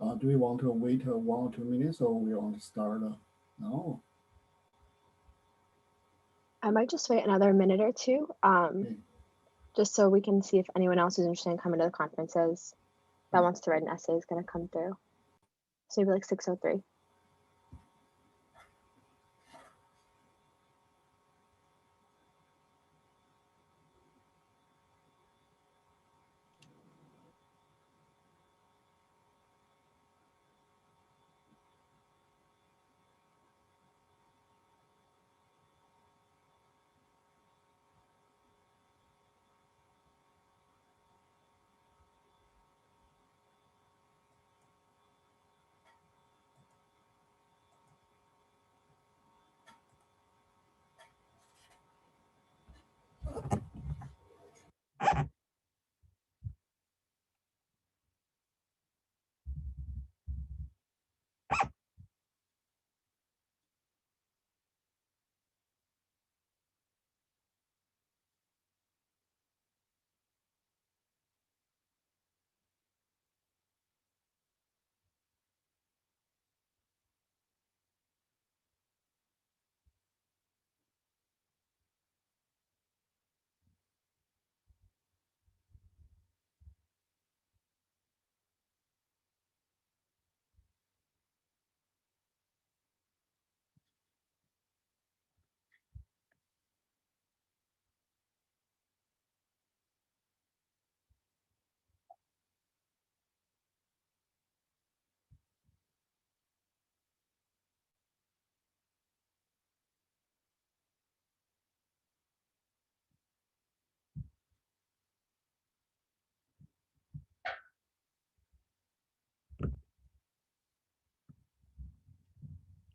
Do we want to wait 1 or 2 minutes, or we want to start now? I might just wait another minute or two, Okay. just so we can see if anyone else who's interested in coming to the conferences that wants to write an essay is going to come through. So maybe like 6:03.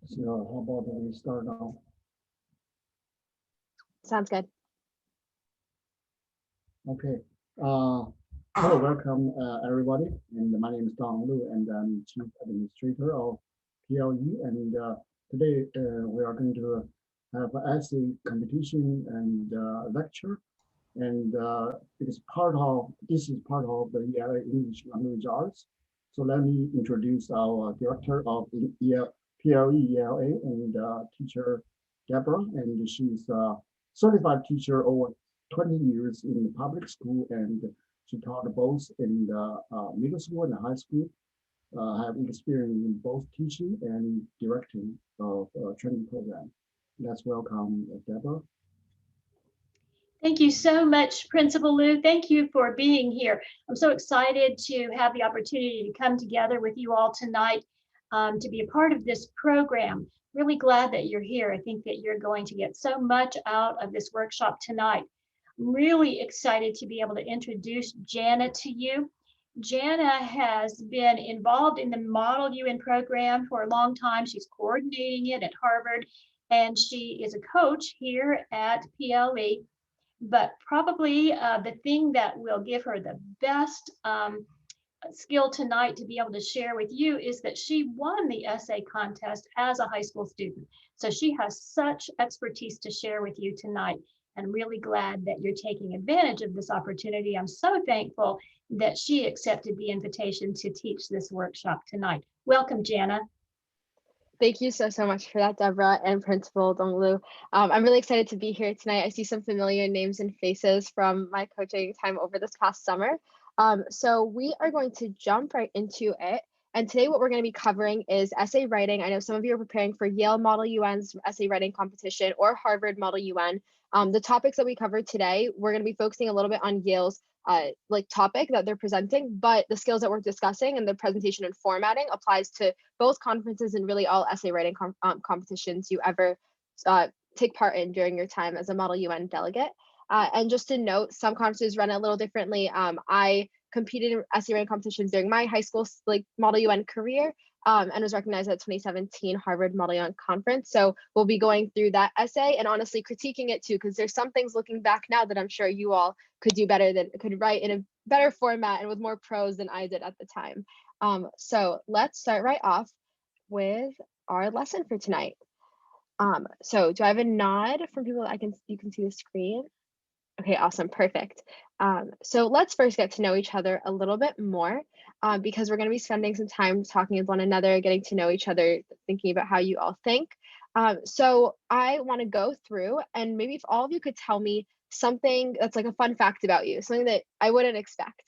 So how about we start now? Sounds good. Okay. Hello, welcome everybody. And my name is Dong Lu, and I'm Chief Administrator of PLE. And today we are going to have an essay competition and lecture. And this is part of the ELA English Language Arts. So let me introduce our director of PLE ELA and teacher Deborah, and she's a certified teacher over 20 years in the public school, and she taught both in the middle school and the high school. Have experience in both teaching and directing of training program. Let's welcome Deborah. Thank you so much, Principal Lou. Thank you for being here. I'm so excited to have the opportunity to come together with you all tonight to be a part of this program. Really glad that you're here. I think that you're going to get so much out of this workshop tonight. I'm really excited to be able to introduce Jana to you. Jana has been involved in the Model UN program for a long time. She's coordinating it at Harvard, and she is a coach here at PLE. But probably the thing that will give her the best skill tonight to be able to share with you is that she won the essay contest as a high school student. So she has such expertise to share with you tonight, and really glad that you're taking advantage of this opportunity. I'm so thankful that she accepted the invitation to teach this workshop tonight. Welcome, Jana. Thank you so much for that, Deborah and Principal Donglu. I'm really excited to be here tonight. I see some familiar names and faces from my coaching time over this past summer. So we are going to jump right into it. And today what we're going to be covering is essay writing. I know some of you are preparing for Yale Model UN's essay writing competition or Harvard Model UN. The topics that we covered today, we're going to be focusing a little bit on Yale's topic that they're presenting, but the skills that we're discussing and the presentation and formatting applies to both conferences and really all essay writing competitions you ever take part in during your time as a Model UN delegate. And just to note, some conferences run a little differently. I competed in essay writing competitions during my high school Model UN career, and was recognized at 2017 Harvard Model UN Conference. So we'll be going through that essay and honestly critiquing it too, because there's some things looking back now that I'm sure you all could do better, could write in a better format and with more prose than I did at the time. So let's start right off with our lesson for tonight. So do I have a nod from people that you can see the screen? Okay, awesome, perfect. So let's first get to know each other a little bit more because we're going to be spending some time talking with one another, getting to know each other, thinking about how you all think. So I want to go through and maybe if all of you could tell me something that's like a fun fact about you, something that I wouldn't expect.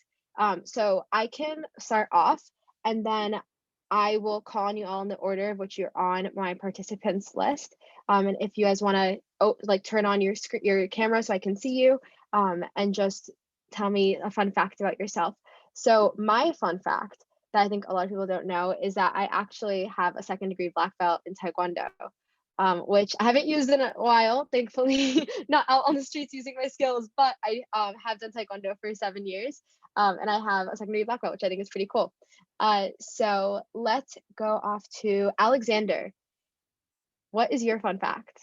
So I can start off and then I will call on you all in the order of which you're on my participants list. And if you guys want to like turn on your screen, your camera so I can see you, and just tell me a fun fact about yourself. So my fun fact that I think a lot of people don't know is that I actually have a second-degree black belt in Taekwondo, which I haven't used in a while, thankfully, not out on the streets using my skills, but I have done Taekwondo for 7 years, and I have a second-degree black belt, which I think is pretty cool. So let's go off to Alexander. What is your fun fact?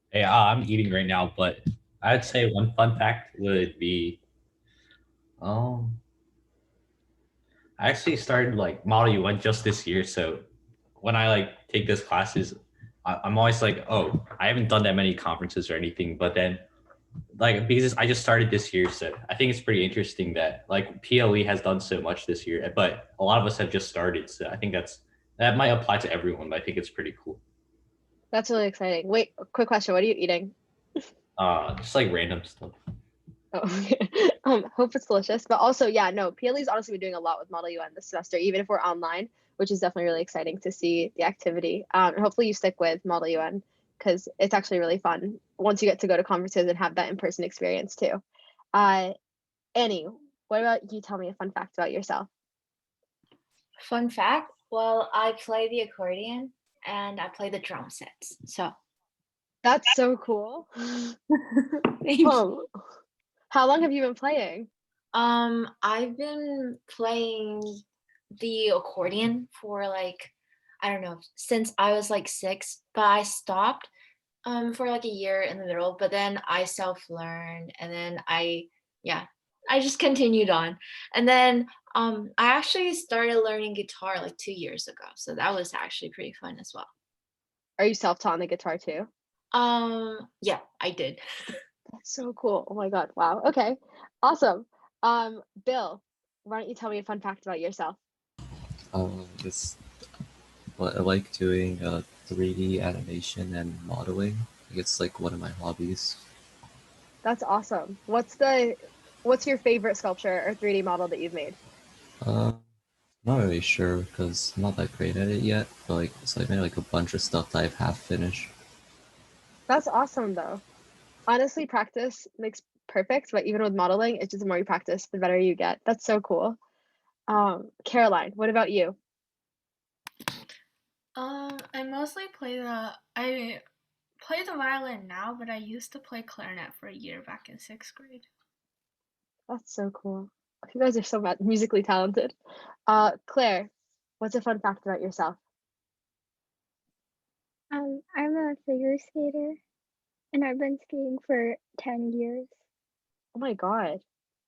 Hey, I'm eating right now, but I'd say one fun fact would be, um, I actually started like Model UN just this year. So when I like take those classes, I'm always like, oh, I haven't done that many conferences or anything. But then like because I just started this year, so I think it's pretty interesting that like PLE has done so much this year, but a lot of us have just started. So I think that might apply to everyone, but I think it's pretty cool. That's really exciting. Wait, quick question. What are you eating? Just like random stuff. Oh, okay. Hope it's delicious. But also, yeah, no, PLE's honestly been doing a lot with Model UN this semester, even if we're online, which is definitely really exciting to see the activity. And hopefully you stick with Model UN because it's actually really fun once you get to go to conferences and have that in-person experience too. Annie, what about you? Tell me a fun fact about yourself. Fun fact, well, I play the accordion and I play the drum sets. So That's so cool. thank you. Oh, how long have you been playing? I've been playing the accordion for like, I don't know, since I was like 6, but I stopped for like a year in the middle, but then I self-learned and then I just continued on. And then I actually started learning guitar like 2 years ago. So that was actually pretty fun as well. Are you self-taught on the guitar too? Yeah, I did. That's so cool. Oh my God. Wow. Okay. Awesome. Bill, why don't you tell me a fun fact about yourself? It's what I like doing 3D animation and modeling. It's like one of my hobbies. That's awesome. What's your favorite sculpture or 3D model that you've made? Uh, Not really sure because I'm not that great at it yet. But like, so I made like a bunch of stuff that I've half finished. That's awesome though. Honestly, practice makes perfect, but even with modeling, it's just the more you practice, the better you get. That's so cool. Caroline, what about you? I play the violin now, but I used to play clarinet for a year back in 6th grade. That's so cool. You guys are so musically talented. Claire, what's a fun fact about yourself? I'm a figure skater and I've been skating for 10 years. Oh my God,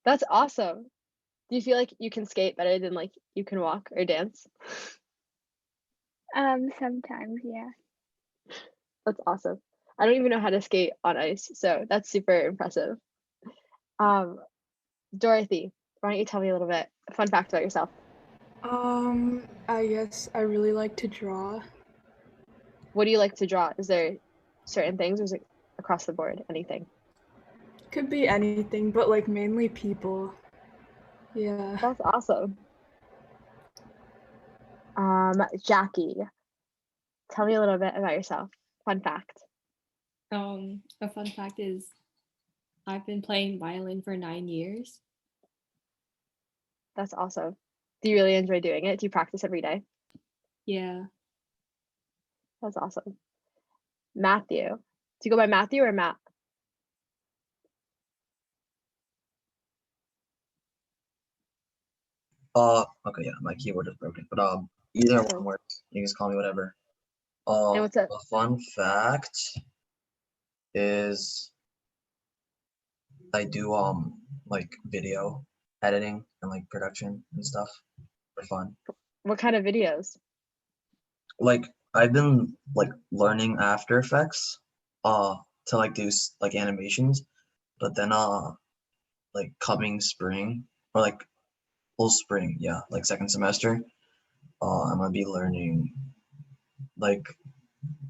that's awesome. Do you feel like you can skate better than like you can walk or dance? Sometimes, yeah. That's awesome. I don't even know how to skate on ice, so that's super impressive. Dorothy, why don't you tell me a little bit fun fact about yourself? I guess I really like to draw. What do you like to draw? Is there certain things or is it across the board, anything? Could be anything, but like mainly people. Yeah. That's awesome. Jackie, tell me a little bit about yourself. Fun fact. A fun fact is I've been playing violin for 9 years. That's awesome. Do you really enjoy doing it? Do you practice every day? Yeah. That's awesome. Matthew. Do you go by Matthew or Matt? Okay, yeah, my keyboard is broken, but either Oh. one works. You can just call me whatever. And what's up? A fun fact is I do like video editing and like production and stuff for fun. What kind of videos? Like I've been like learning After Effects to like do like animations, but then like coming spring or like whole spring, yeah, like second semester, I'm gonna be learning like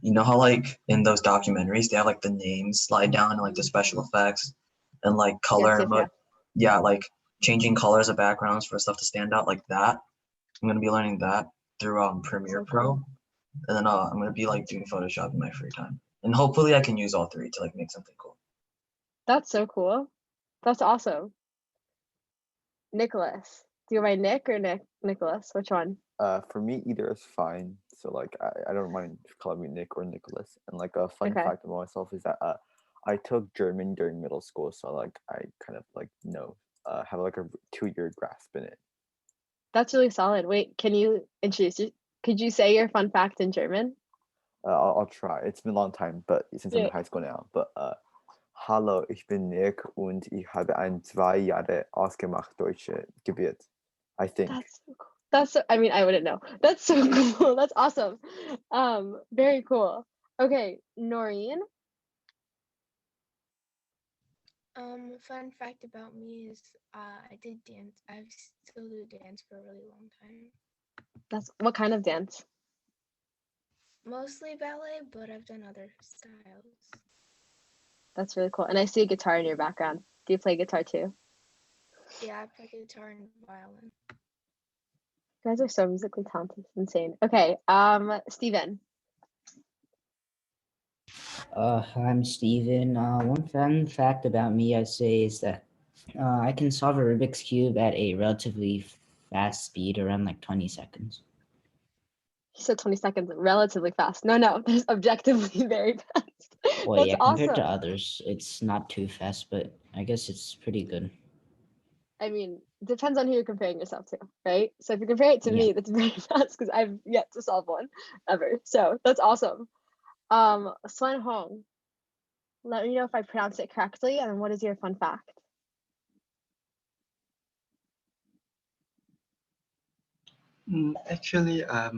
you know how like in those documentaries they have like the names slide down and like the special effects and like color yes, yes. yeah, like changing colors of backgrounds for stuff to stand out like that. I'm gonna be learning that through Premiere So Pro, cool. and then I'm gonna be like doing Photoshop in my free time, and hopefully I can use all three to like make something cool. That's so cool. That's awesome. Nicholas, do you go by Nick or Nicholas? Which one? For me, either is fine. So like I don't mind calling me Nick or Nicholas. And like a fun Okay. fact about myself is that I took German during middle school, so like I kind of like have like a 2-year grasp in it. That's really solid. Wait, can you introduce you? Could you say your fun fact in German? I'll try. It's been a long time, but since I'm in Yeah. high school now. But hallo, ich bin Nick und ich habe 2 Jahre ausgemacht Deutsche gebiet. I think. That's so cool. That's so, I mean, I wouldn't know. That's so cool. That's awesome. Very cool. Okay, Noreen. Fun fact about me is I did dance. I still do dance for a really long time. That's what kind of dance? Mostly ballet, but I've done other styles. That's really cool. And I see a guitar in your background. Do you play guitar too? Yeah, I play guitar and violin. You guys are so musically talented. It's insane. Okay, Steven. I'm Steven. One fun fact about me, I'd say, is that I can solve a Rubik's Cube at a relatively fast speed, around like 20 seconds. He said 20 seconds, relatively fast. No, there's objectively very fast. Well, That's yeah, compared to awesome. others, it's not too fast, but I guess it's pretty good. I mean, depends on who you're comparing yourself to, right? So if you compare it to Yeah. me, that's very fast because I've yet to solve one ever. So that's awesome. Swen Hong, let me know if I pronounce it correctly, and what is your fun fact? Actually, I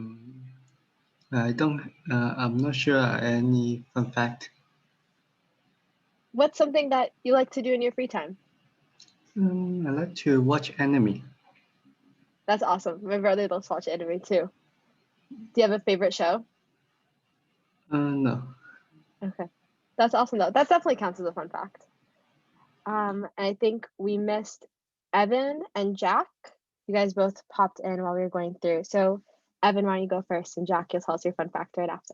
don't. I'm not sure any fun fact. What's something that you like to do in your free time? I like to watch anime. That's awesome. My brother loves to watch anime too. Do you have a favorite show? No. Okay, that's awesome though. That definitely counts as a fun fact. And I think we missed Evan and Jack. You guys both popped in while we were going through. So Evan, why don't you go first, and Jack, you'll tell us your fun fact right after.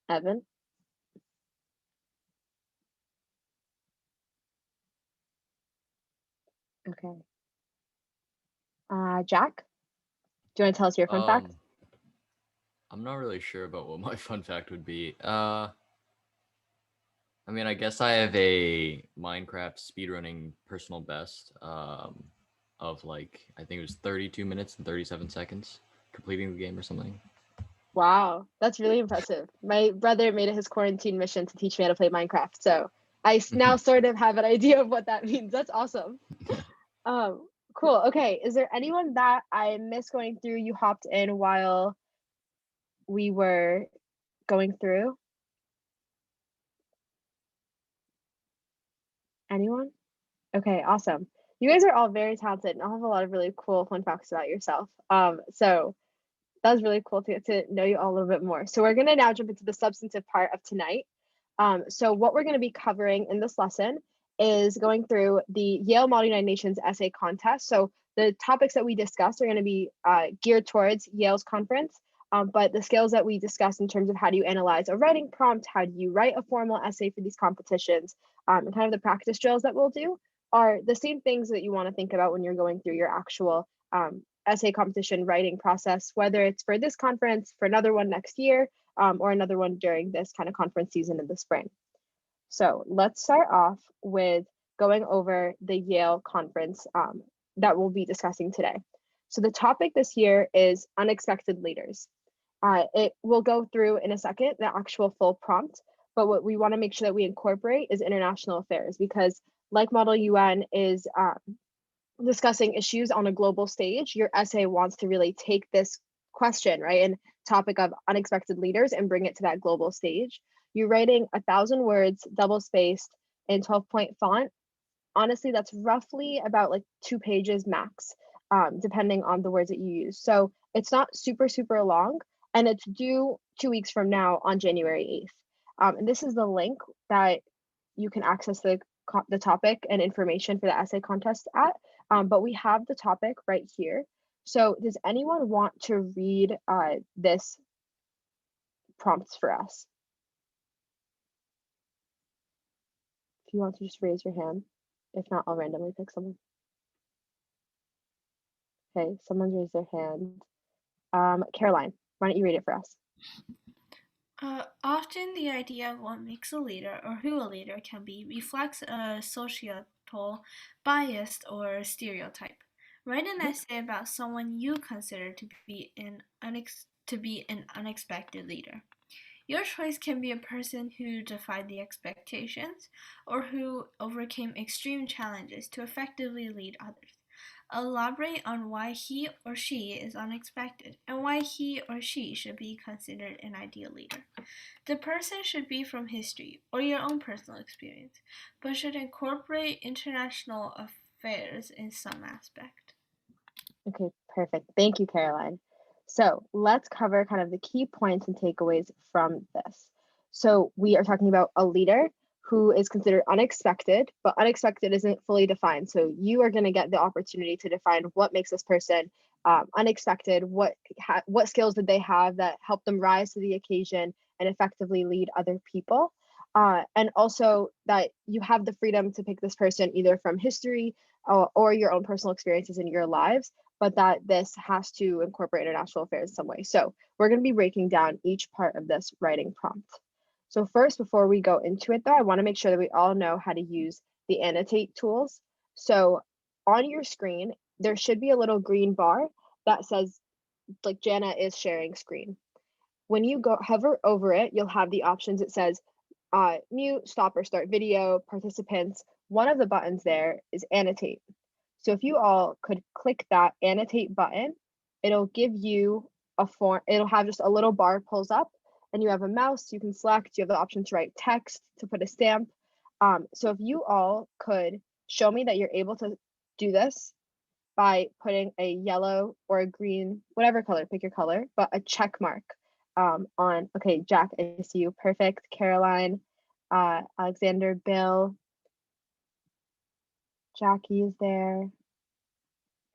Evan. Okay. Jack, do you want to tell us your fun fact? I'm not really sure about what my fun fact would be. I mean, I guess I have a Minecraft speedrunning personal best of like, I think it was 32 minutes and 37 seconds completing the game or something. Wow, that's really impressive. My brother made it his quarantine mission to teach me how to play Minecraft. So I now sort of have an idea of what that means. That's awesome. Cool. Okay. Is there anyone that I missed going through? You hopped in while we were going through? Anyone? Okay, awesome. You guys are all very talented and all have a lot of really cool fun facts about yourself. So that was really cool to get to know you all a little bit more. So we're going to now jump into the substantive part of tonight. So what we're going to be covering in this lesson is going through the Yale Model United Nations essay contest. So the topics that we discussed are going to be geared towards Yale's conference, but the skills that we discussed in terms of how do you analyze a writing prompt, how do you write a formal essay for these competitions, and kind of the practice drills that we'll do are the same things that you want to think about when you're going through your actual essay competition writing process, whether it's for this conference, for another one next year, or another one during this kind of conference season in the spring. So let's start off with going over the Yale conference that we'll be discussing today. So the topic this year is unexpected leaders. It will go through in a second the actual full prompt, but what we want to make sure that we incorporate is international affairs, because like Model UN is discussing issues on a global stage, your essay wants to really take this question, right, and topic of unexpected leaders and bring it to that global stage. You're writing 1,000 words, double spaced in 12-point font. Honestly, that's roughly about like 2 pages max, depending on the words that you use. So it's not super, super long, and it's due 2 weeks from now on January 8th. And this is the link that you can access the topic and information for the essay contest at, but we have the topic right here. So does anyone want to read this prompts for us? If you want to just raise your hand. If not, I'll randomly pick someone. Okay, someone's raised their hand. Caroline, why don't you read it for us? Often the idea of what makes a leader or who a leader can be reflects a societal bias or stereotype. Write an essay about someone you consider to be an unexpected leader. Your choice can be a person who defied the expectations or who overcame extreme challenges to effectively lead others. Elaborate on why he or she is unexpected and why he or she should be considered an ideal leader. The person should be from history or your own personal experience, but should incorporate international affairs in some aspect. Okay, perfect. Thank you, Caroline. So let's cover kind of the key points and takeaways from this. So we are talking about a leader who is considered unexpected, but unexpected isn't fully defined. So you are going to get the opportunity to define what makes this person unexpected, what skills did they have that helped them rise to the occasion and effectively lead other people. And also that you have the freedom to pick this person either from history or your own personal experiences in your lives, but that this has to incorporate international affairs in some way. So we're going to be breaking down each part of this writing prompt. So first, before we go into it though, I want to make sure that we all know how to use the annotate tools. So on your screen, there should be a little green bar that says like Jana is sharing screen. When you go hover over it, you'll have the options. It says mute, stop or start video, participants. One of the buttons there is annotate. So if you all could click that annotate button, it'll give you a form. It'll have just a little bar pulls up and you have a mouse, you can select, you have the option to write text, to put a stamp. So if you all could show me that you're able to do this by putting a yellow or a green, whatever color, pick your color, but a check mark on, okay, Jack, I see you, perfect. Caroline, Alexander, Bill, Jackie is there.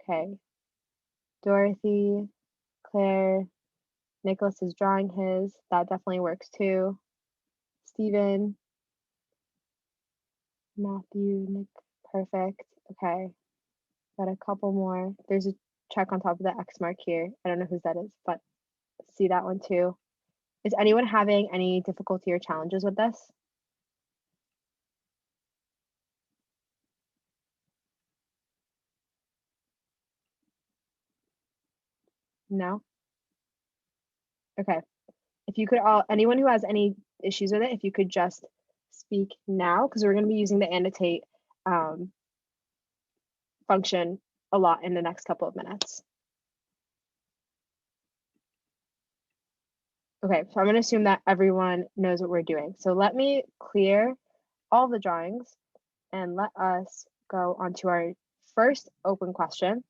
Okay. Dorothy, Claire, Nicholas is drawing his. That definitely works too. Stephen, Matthew, Nick, perfect. Okay. Got a couple more. There's a check on top of the X mark here. I don't know whose that is, but see that one too. Is anyone having any difficulty or challenges with this? No? Okay. If you could all, anyone who has any issues with it, if you could just speak now, because we're going to be using the annotate function a lot in the next couple of minutes. Okay, so I'm going to assume that everyone knows what we're doing. So let me clear all the drawings and let us go on to our first open question.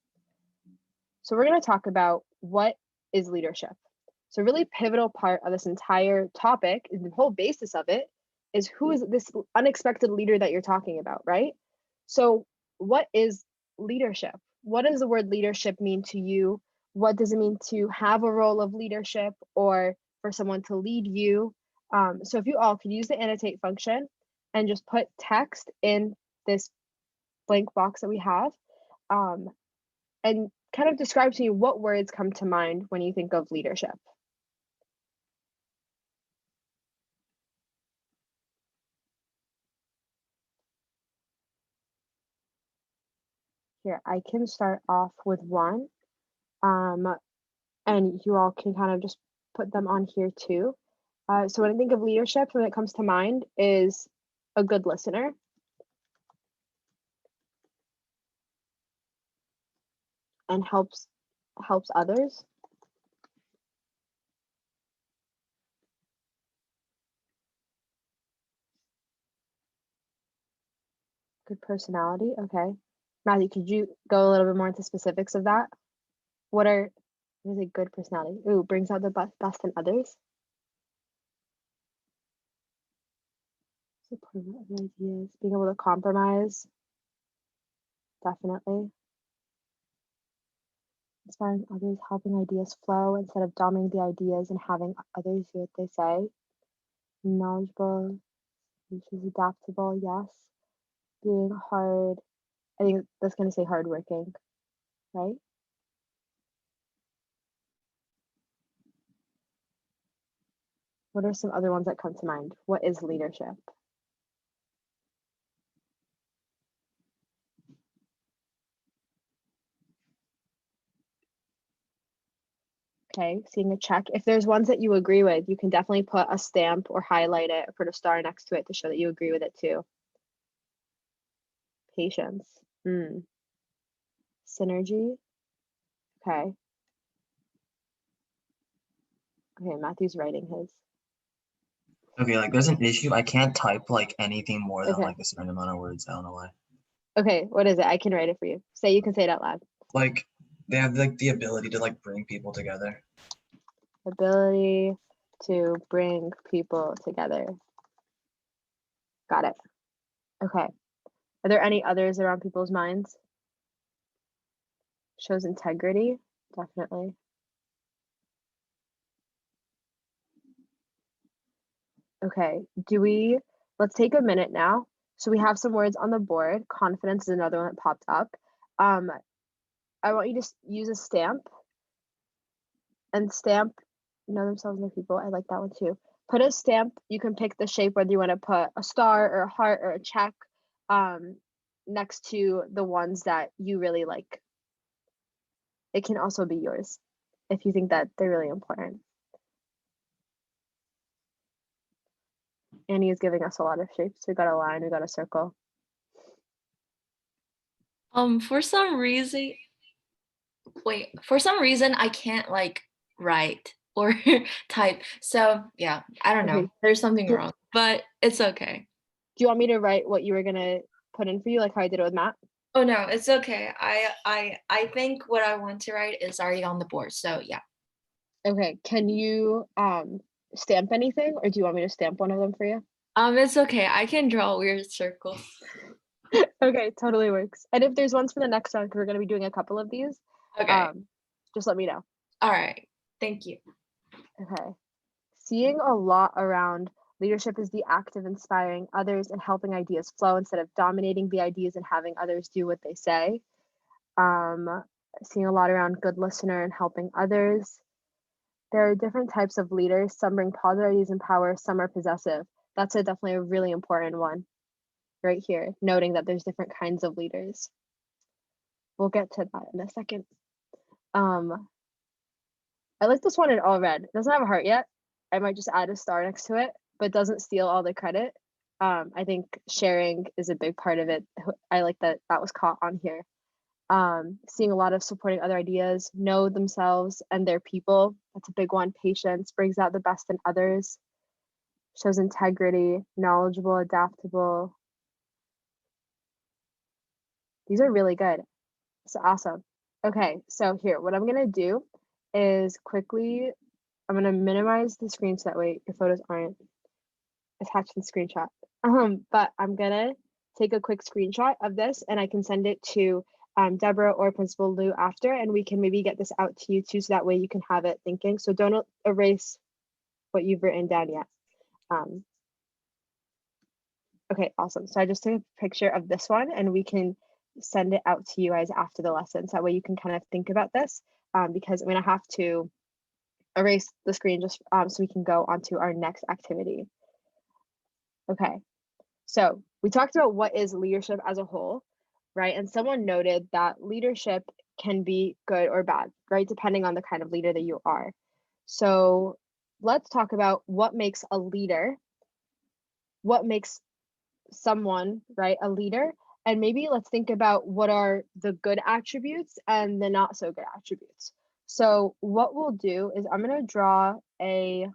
So we're going to talk about what is leadership. So a really pivotal part of this entire topic, the whole basis of it, is who is this unexpected leader that you're talking about, right? So what is leadership? What does the word leadership mean to you? What does it mean to have a role of leadership or for someone to lead you? So if you all could use the annotate function and just put text in this blank box that we have, and kind of describe to me what words come to mind when you think of leadership. Here, I can start off with one, and you all can kind of just put them on here too. So when I think of leadership, when it comes to mind is a good listener. And helps others. personality. Okay. Matthew, could you go a little bit more into specifics of that? What is a good personality? Ooh, brings out the best in others. Supporting other ideas, being able to compromise. Definitely. Inspiring others, helping ideas flow instead of dominating the ideas and having others do what they say. Knowledgeable, which is adaptable, yes. Being hard, I think that's going to say hardworking, right? What are some other ones that come to mind? What is leadership? Okay, seeing a check. If there's ones that you agree with, you can definitely put a stamp or highlight it or put a star next to it to show that you agree with it too. Patience. Synergy. Okay. Okay, Matthew's writing his. Okay, like there's an issue. I can't type like anything more than Okay. like a certain amount of words. I don't know why. Okay, what is it? I can write it for you. You can say it out loud. Like they have like the ability to like bring people together. Ability to bring people together. Got it. Okay. Are there any others around people's minds? Shows integrity, definitely. Okay, let's take a minute now. So we have some words on the board. Confidence is another one that popped up. I want you to use a stamp and stamp know themselves and their people. I like that one too. Put a stamp. You can pick the shape, whether you want to put a star or a heart or a check next to the ones that you really like. It can also be yours if you think that they're really important. Annie is giving us a lot of shapes. We got a line, we got a circle. For some reason, I can't like write or type. So yeah, I don't know. Okay. There's something wrong, but it's okay. Do you want me to write what you were gonna put in for you, like how I did it with Matt? Oh no, it's okay. I think what I want to write is already on the board. So yeah. Okay. Can you stamp anything, or do you want me to stamp one of them for you? It's okay. I can draw weird circles. Okay, totally works. And if there's ones for the next round, because we're gonna be doing a couple of these, Okay. just let me know. All right. Thank you. Okay. Seeing a lot around leadership is the act of inspiring others and helping ideas flow instead of dominating the ideas and having others do what they say. Seeing a lot around good listener and helping others. There are different types of leaders. Some bring positive ideas and power, some are possessive. That's definitely a really important one right here, noting that there's different kinds of leaders. We'll get to that in a second. I like this one in all red. It doesn't have a heart yet. I might just add a star next to it, but doesn't steal all the credit. I think sharing is a big part of it. I like that was caught on here. Seeing a lot of supporting other ideas, know themselves and their people. That's a big one. Patience brings out the best in others. Shows integrity, knowledgeable, adaptable. These are really good. It's awesome. Okay, so here, what I'm gonna do is quickly, I'm gonna minimize the screen so that way your photos aren't attached to the screenshot. But I'm gonna take a quick screenshot of this and I can send it to Deborah or Principal Lou after, and we can maybe get this out to you too, so that way you can have it thinking. So don't erase what you've written down yet. Okay, awesome. So I just took a picture of this one and we can send it out to you guys after the lesson. So that way you can kind of think about this because I'm gonna have to erase the screen just so we can go on to our next activity. Okay, so we talked about what is leadership as a whole, right? And someone noted that leadership can be good or bad, right? Depending on the kind of leader that you are. So let's talk about what makes a leader, what makes someone, right, a leader, and maybe let's think about what are the good attributes and the not so good attributes. So what we'll do is I'm going to draw a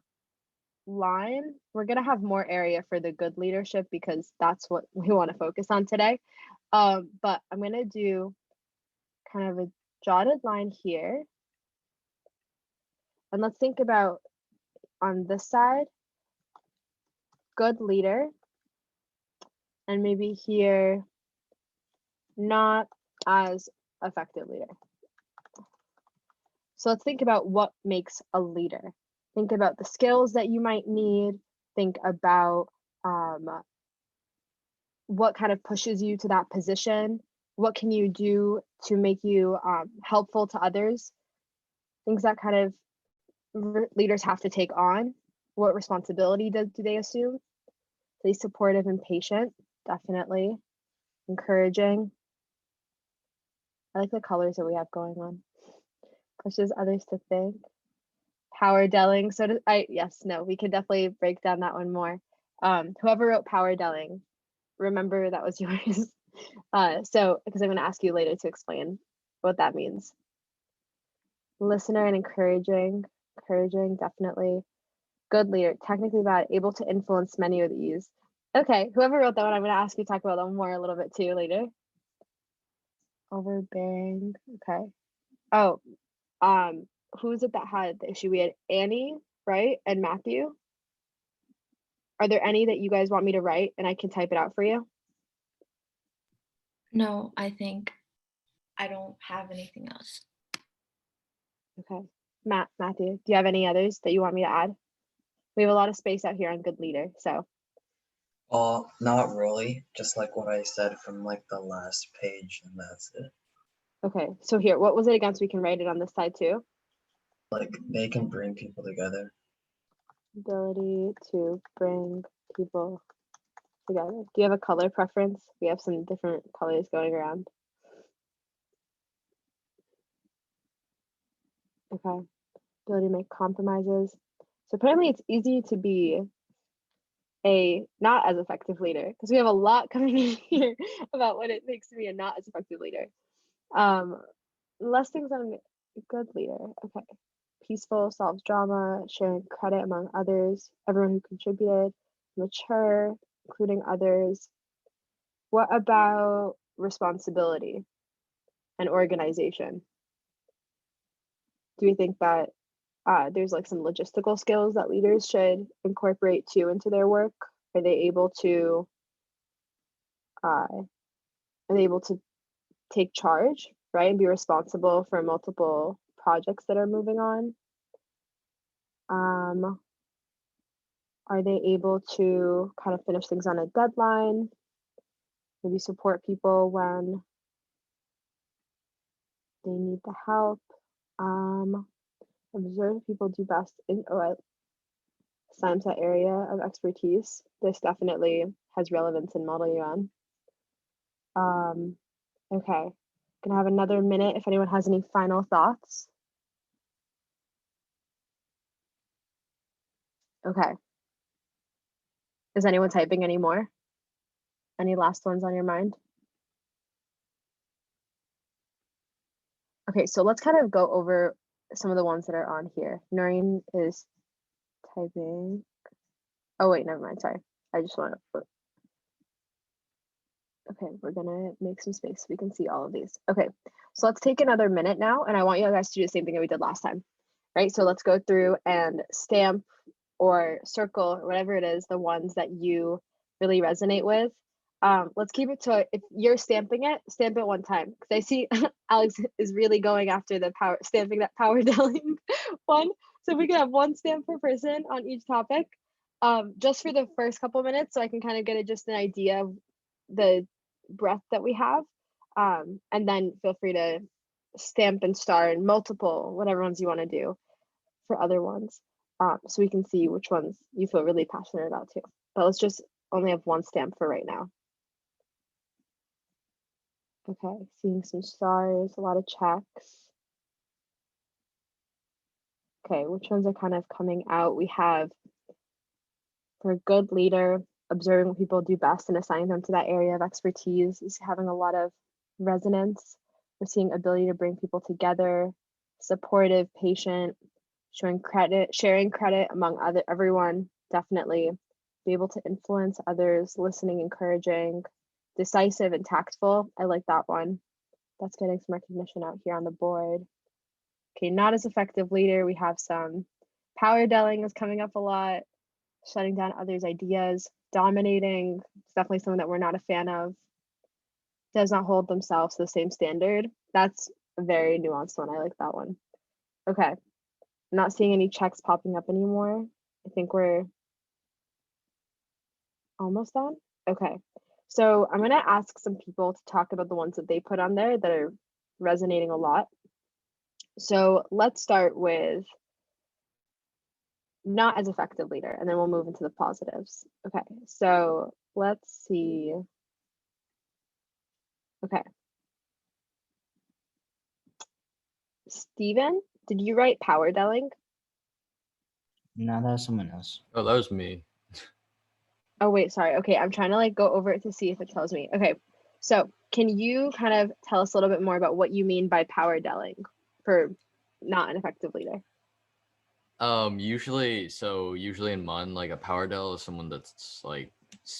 line. We're going to have more area for the good leadership because that's what we want to focus on today. But I'm gonna do kind of a jotted line here. And let's think about on this side, good leader, and maybe here, not as effective leader. So let's think about what makes a leader. Think about the skills that you might need. Think about what kind of pushes you to that position. What can you do to make you helpful to others? Things that kind of leaders have to take on. What responsibility do they assume? Are they supportive and patient? Definitely. Encouraging. I like the colors that we have going on. Pushes others to think. Power delling. So we could definitely break down that one more. Whoever wrote power delling, remember that was yours. So because I'm going to ask you later to explain what that means. Listener and encouraging, definitely. Good leader, technically bad, able to influence many of these. Okay, whoever wrote that one, I'm going to ask you to talk about them more a little bit too later. Overbearing, okay. Oh, who is it that had the issue? We had Annie, right, and Matthew. Are there any that you guys want me to write and I can type it out for you? No, I think I don't have anything else. Okay, Matthew, do you have any others that you want me to add? We have a lot of space out here on good leader, so. Not really. Just like what I said from like the last page, and that's it. Okay, so here, what was it again? So we can write it on this side too. Like they can bring people together. Ability to bring people together. Do you have a color preference? We have some different colors going around. Okay, ability to make compromises. So apparently it's easy to be a not as effective leader because we have a lot coming in here about what it takes to be a not as effective leader. Less things on a good leader. Okay. Peaceful, solves drama, sharing credit among others, everyone who contributed, mature, including others. What about responsibility and organization? Do we think that there's like some logistical skills that leaders should incorporate too into their work? Are they able to take charge, right, and be responsible for multiple projects that are moving on? Are they able to kind of finish things on a deadline? Maybe support people when they need the help. Observe people do best in science area of expertise. This definitely has relevance in Model UN. Okay, gonna have another minute if anyone has any final thoughts. Okay. Is anyone typing anymore? Any last ones on your mind? Okay, so let's kind of go over some of the ones that are on here. Noreen is typing. Oh wait, never mind, sorry. I just want to, okay, we're gonna make some space so we can see all of these. Okay, so let's take another minute now and I want you guys to do the same thing that we did last time, right? So let's go through and stamp or circle or whatever it is, the ones that you really resonate with. Let's keep it to, if you're stamping it, stamp it one time. Because I see Alex is really going after the stamping that power delling one. So we can have one stamp per person on each topic, just for the first couple minutes, so I can kind of get just an idea of the breadth that we have. And then feel free to stamp and star in multiple, whatever ones you want to do for other ones. So we can see which ones you feel really passionate about too. But let's just only have one stamp for right now. Okay, seeing some stars, a lot of checks. Okay, which ones are kind of coming out? We have, for a good leader, observing what people do best and assigning them to that area of expertise is having a lot of resonance. We're seeing ability to bring people together, supportive, patient, sharing credit among everyone, definitely. Be able to influence others, listening, encouraging, decisive and tactful. I like that one. That's getting some recognition out here on the board. Okay, not as effective leader. We have some power delling is coming up a lot, shutting down others' ideas, dominating. It's definitely something that we're not a fan of. Does not hold themselves to the same standard. That's a very nuanced one. I like that one. Okay, I'm not seeing any checks popping up anymore. I think we're almost done. Okay, so I'm gonna ask some people to talk about the ones that they put on there that are resonating a lot. So let's start with not as effective leader, and then we'll move into the positives. Okay, so let's see. Okay. Steven, did you write power delling? No, that was someone else. Oh, that was me. Oh, wait, sorry. Okay, I'm trying to like go over it to see if it tells me. Okay, so can you kind of tell us a little bit more about what you mean by power delling for not an effective leader? Usually in MUN, like a power del is someone that's like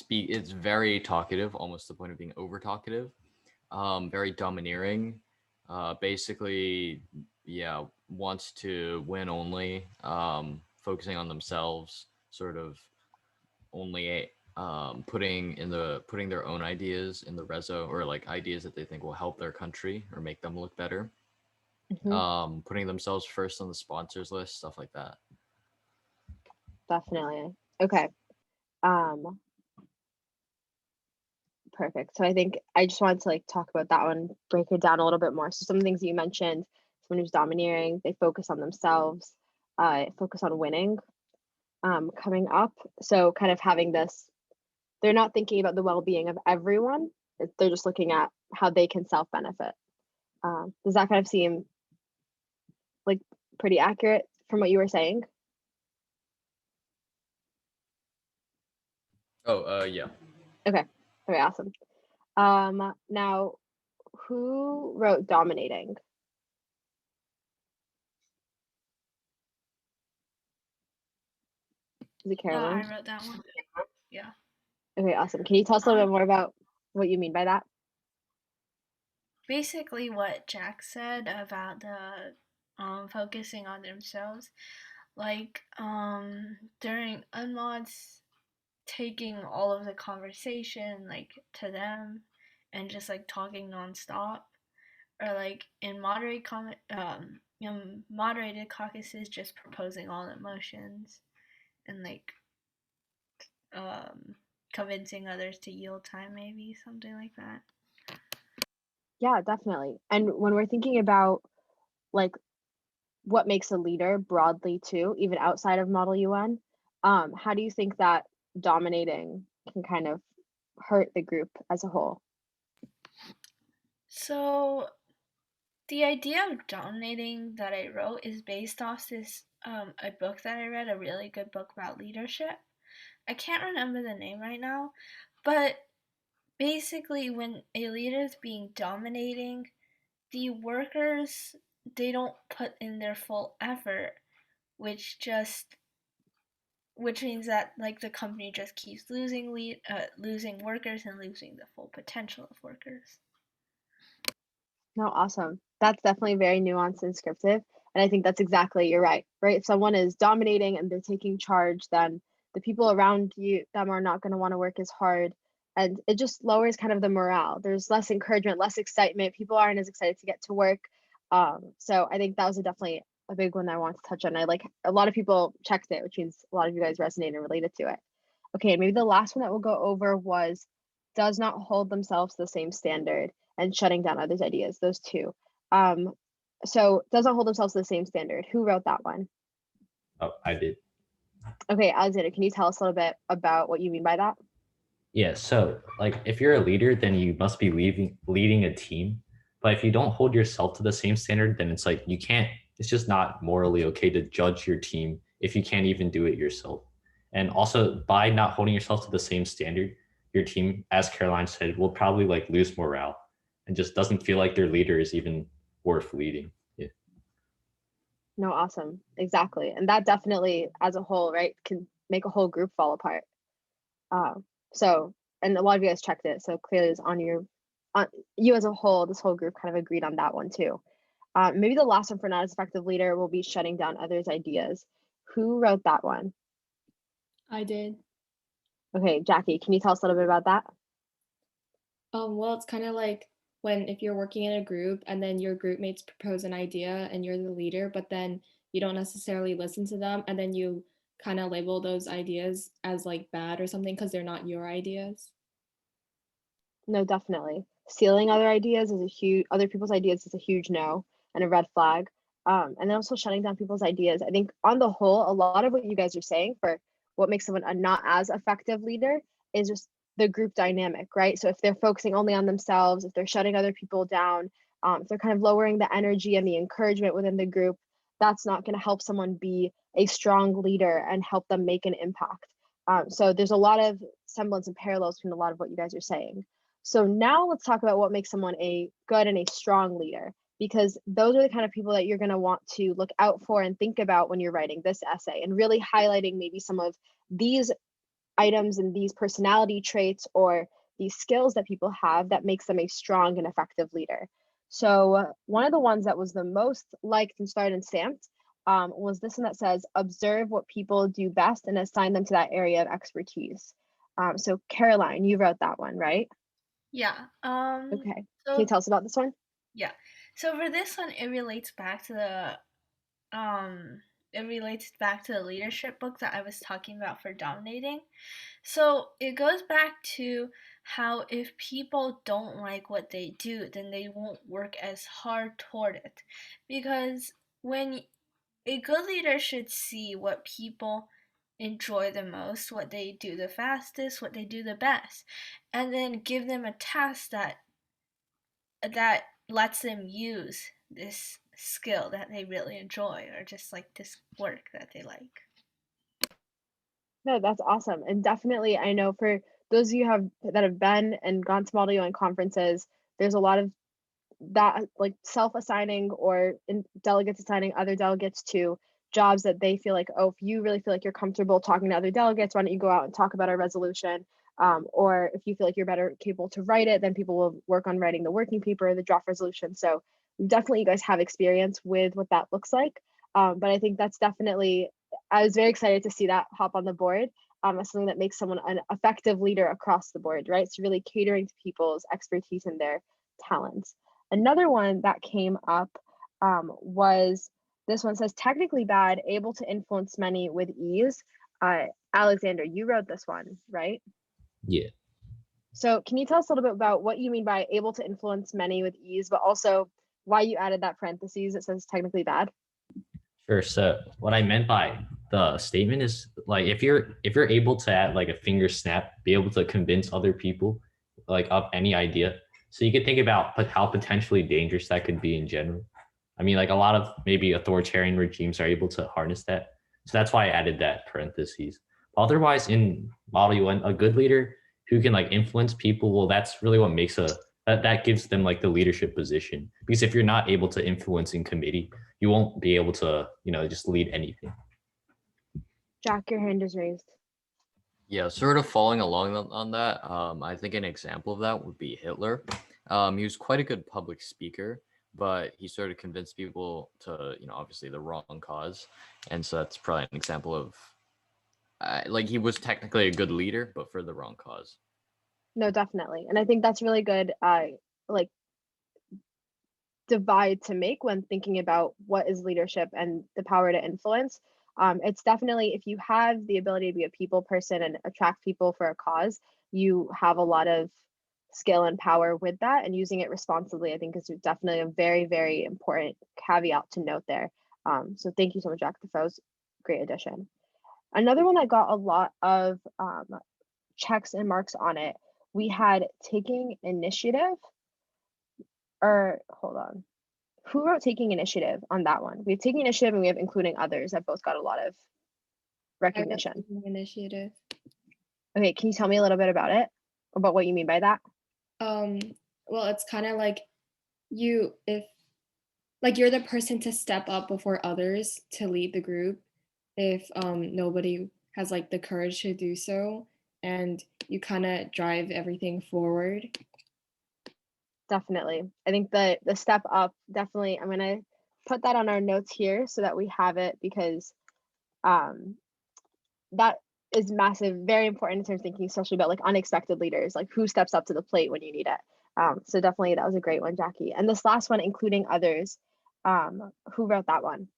it's very talkative, almost to the point of being over talkative. Very domineering. Basically, yeah, wants to win only. Focusing on themselves, sort of only putting their own ideas in the reso, or like ideas that they think will help their country or make them look better. Putting themselves first on the sponsors list, stuff like that. Definitely. Okay. Perfect. So I think I just wanted to like talk about that one, break it down a little bit more. So some things you mentioned, someone who's domineering, they focus on themselves, focus on winning, coming up. So kind of having this, they're not thinking about the well-being of everyone. They're just looking at how they can self-benefit. Does that kind of seem like pretty accurate from what you were saying? Oh, yeah. Okay, very awesome. Now, who wrote dominating? Is it Carolyn? I wrote that one. Yeah. Okay, awesome. Can you tell us a little bit more about what you mean by that? Basically what Jack said about the focusing on themselves. Like during unmods, taking all of the conversation like to them and just like talking nonstop, or like in moderated caucuses, just proposing all the motions and like convincing others to yield time, maybe something like that. Yeah, definitely. And when we're thinking about like what makes a leader broadly too, even outside of Model UN, how do you think that dominating can kind of hurt the group as a whole? So the idea of dominating that I wrote is based off this a book that I read, a really good book about leadership. I can't remember the name right now, but basically when a leader is being dominating, the workers, they don't put in their full effort, which means that like the company just keeps losing workers and losing the full potential of workers. No, awesome. That's definitely very nuanced and scripted. And I think that's exactly, you're right, right? If someone is dominating and they're taking charge, then the people around them are not going to want to work as hard. And it just lowers kind of the morale. There's less encouragement, less excitement. People aren't as excited to get to work. So I think that was definitely a big one I want to touch on. I like a lot of people checked it, which means a lot of you guys resonate and related to it. Okay, maybe the last one that we'll go over was does not hold themselves to the same standard and shutting down others' ideas, those two. So doesn't hold themselves to the same standard. Who wrote that one? Oh, I did. Okay, Alexander, can you tell us a little bit about what you mean by that? Yeah, so like if you're a leader, then you must be leading a team. But if you don't hold yourself to the same standard, then it's like it's just not morally okay to judge your team if you can't even do it yourself. And also by not holding yourself to the same standard, your team, as Caroline said, will probably like lose morale and just doesn't feel like their leader is even worth leading. Yeah. No, awesome. Exactly. And that definitely as a whole, right, can make a whole group fall apart. So and a lot of you guys checked it, so clearly it's on you as a whole, this whole group kind of agreed on that one too. Maybe the last one for not as effective leader will be shutting down others' ideas. Who wrote that one? I did. Okay, Jackie, can you tell us a little bit about that? Well, it's kind of like if you're working in a group and then your group mates propose an idea and you're the leader, but then you don't necessarily listen to them, and then you kind of label those ideas as like bad or something because they're not your ideas. No, definitely. Stealing other people's ideas is a huge no and a red flag. And then also shutting down people's ideas. I think on the whole, a lot of what you guys are saying for what makes someone a not as effective leader is just the group dynamic, right? So if they're focusing only on themselves, if they're shutting other people down, if they're kind of lowering the energy and the encouragement within the group, that's not going to help someone be a strong leader and help them make an impact. So there's a lot of semblance and parallels between a lot of what you guys are saying. So now let's talk about what makes someone a good and a strong leader, because those are the kind of people that you're going to want to look out for and think about when you're writing this essay, and really highlighting maybe some of these items and these personality traits or these skills that people have that makes them a strong and effective leader. So one of the ones that was the most liked and starred and stamped was this one that says, observe what people do best and assign them to that area of expertise. So Caroline, you wrote that one, right? Yeah. Okay. So, Can you tell us about this one? Yeah. So for this one, it relates back to the leadership book that I was talking about for dominating. So it goes back to how if people don't like what they do, then they won't work as hard toward it. Because when a good leader should see what people enjoy the most, what they do the fastest, what they do the best, and then give them a task that lets them use this skill that they really enjoy, or just like this work that they like. No, that's awesome. And definitely, I know for those of you that have been and gone to Model UN conferences, there's a lot of that, like self-assigning or delegates assigning other delegates to jobs that they feel like, oh, if you really feel like you're comfortable talking to other delegates, why don't you go out and talk about our resolution? Or if you feel like you're better capable to write it, then people will work on writing the working paper or the draft resolution. So definitely you guys have experience with what that looks like. But I think that's definitely, I was very excited to see that hop on the board as something that makes someone an effective leader across the board, right? So really catering to people's expertise and their talents. Another one that came up was this one says, technically bad, able to influence many with ease. Alexander, you wrote this one, right? Yeah. So can you tell us a little bit about what you mean by able to influence many with ease, but also why you added that parentheses that says technically bad? Sure. So what I meant by the statement is like if you're able to at like a finger snap be able to convince other people like of any idea, so you could think about how potentially dangerous that could be in general. I mean, like a lot of maybe authoritarian regimes are able to harness that. So that's why I added that parentheses. Otherwise, in Model UN, a good leader who can like influence people, well, that's really what makes that gives them like the leadership position. Because if you're not able to influence in committee, you won't be able to, just lead anything. Jack, your hand is raised. Yeah, sort of following along on that, I think an example of that would be Hitler. He was quite a good public speaker, but he sort of convinced people to, obviously the wrong cause. And so that's probably an example of, like, he was technically a good leader, but for the wrong cause. No, definitely. And I think that's really good, like divide to make when thinking about what is leadership and the power to influence. It's definitely, if you have the ability to be a people person and attract people for a cause, you have a lot of skill and power with that, and using it responsibly, I think, is definitely a very, very important caveat to note there. So thank you so much, Jack. That was a great addition. Another one that got a lot of checks and marks on it, we had taking initiative, or hold on. Who wrote taking initiative on that one? We have taking initiative and we have including others that both got a lot of recognition. Taking initiative. Okay, can you tell me a little bit about it? About what you mean by that? Well, it's kind of like you're the person to step up before others to lead the group if nobody has like the courage to do so. and you kind of drive everything forward. Definitely. I think the step up, definitely, I'm gonna put that on our notes here so that we have it, because that is massive, very important in terms of thinking, especially about like unexpected leaders, like who steps up to the plate when you need it. So definitely that was a great one, Jackie. And this last one, including others, who wrote that one?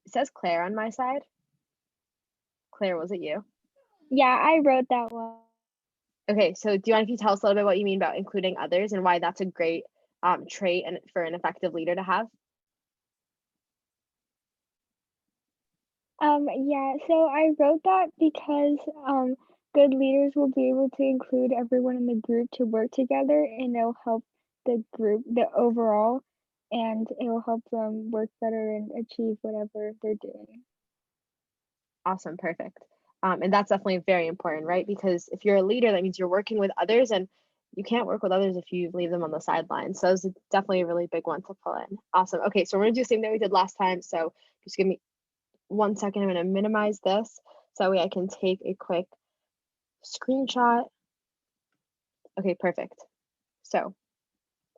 It says Claire on my side. Claire, was it you? Yeah, I wrote that one. Okay, so do you want to tell us a little bit what you mean about including others and why that's a great trait and for an effective leader to have? Yeah, so I wrote that because good leaders will be able to include everyone in the group to work together, and it'll help the group, the overall, and it'll help them work better and achieve whatever they're doing. Awesome, perfect. And that's definitely very important, right? Because if you're a leader, that means you're working with others, and you can't work with others if you leave them on the sidelines. So it's definitely a really big one to pull in. Awesome. Okay, so we're gonna do the same thing we did last time. So just give me 1 second. I'm gonna minimize this so that way I can take a quick screenshot. Okay, perfect. So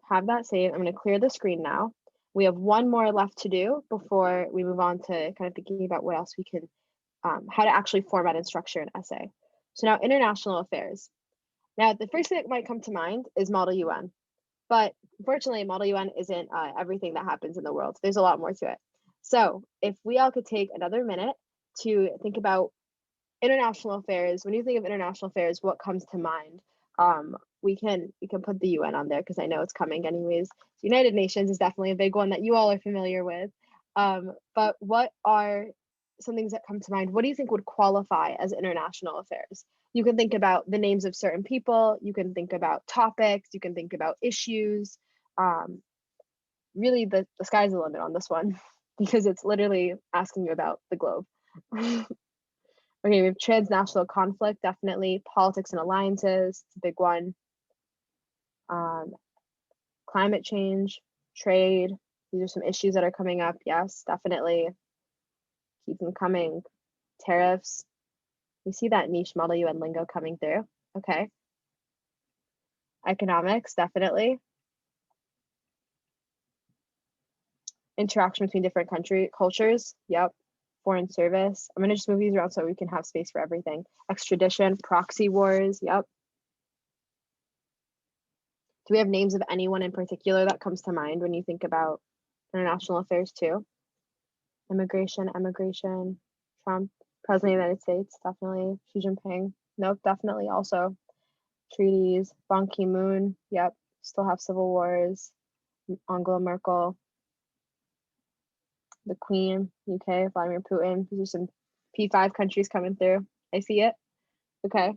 have that saved. I'm gonna clear the screen now. We have one more left to do before we move on to kind of thinking about what else we can, how to actually format and structure an essay. So now international affairs. Now, the first thing that might come to mind is Model UN, but unfortunately, Model UN isn't everything that happens in the world. There's a lot more to it. So if we all could take another minute to think about international affairs, when you think of international affairs, what comes to mind? We can put the UN on there because I know it's coming anyways. The United Nations is definitely a big one that you all are familiar with. But what are some things that come to mind? What do you think would qualify as international affairs? You can think about the names of certain people, you can think about topics, you can think about issues. Really, the sky's the limit on this one because it's literally asking you about the globe. Okay, we have transnational conflict, definitely. Politics and alliances, it's a big one. Climate change, trade, these are some issues that are coming up. Yes, definitely. Keep them coming. Tariffs. We see that niche Model UN lingo coming through. Okay. Economics, definitely. Interaction between different cultures. Yep. Foreign service. I'm gonna just move these around so we can have space for everything. Extradition, proxy wars. Yep. Do we have names of anyone in particular that comes to mind when you think about international affairs too? Immigration, emigration, Trump, President of the United States, definitely. Xi Jinping. Nope, definitely also. Treaties, Ban Ki-moon. Yep. Still have civil wars. Angela Merkel. The Queen, UK, Vladimir Putin. These are some P5 countries coming through. I see it. Okay.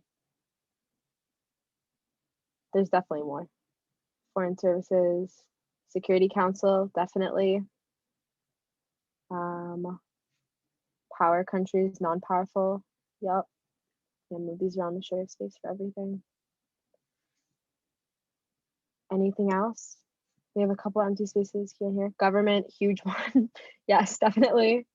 There's definitely more. Foreign Services, Security Council, definitely. Power countries, non-powerful. Yep. And move these around to share space for everything. Anything else? We have a couple empty spaces here and here. Government, huge one. Yes, definitely.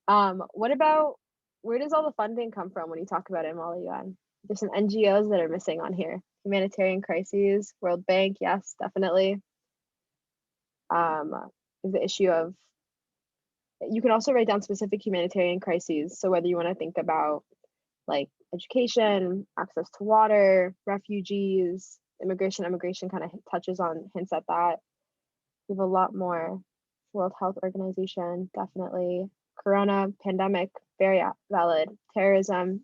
What about, where does all the funding come from when you talk about Model UN? There's some NGOs that are missing on here. Humanitarian crises, World Bank, yes, definitely. The issue of, you can also write down specific humanitarian crises. So whether you want to think about like education, access to water, refugees, immigration kind of touches on, hints at that. We have a lot more. World Health Organization, definitely. Corona, pandemic, very valid. Terrorism.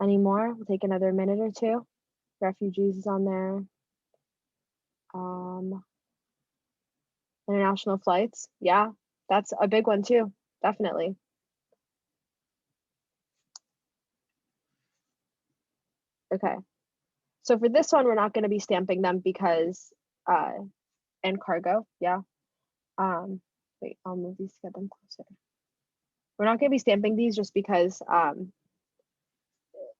Any more? We'll take another minute or two. Refugees is on there. International flights. Yeah, that's a big one too. Definitely. Okay. So for this one, we're not going to be stamping them because, and cargo. Yeah. Wait, I'll move these to get them closer. We're not going to be stamping these just because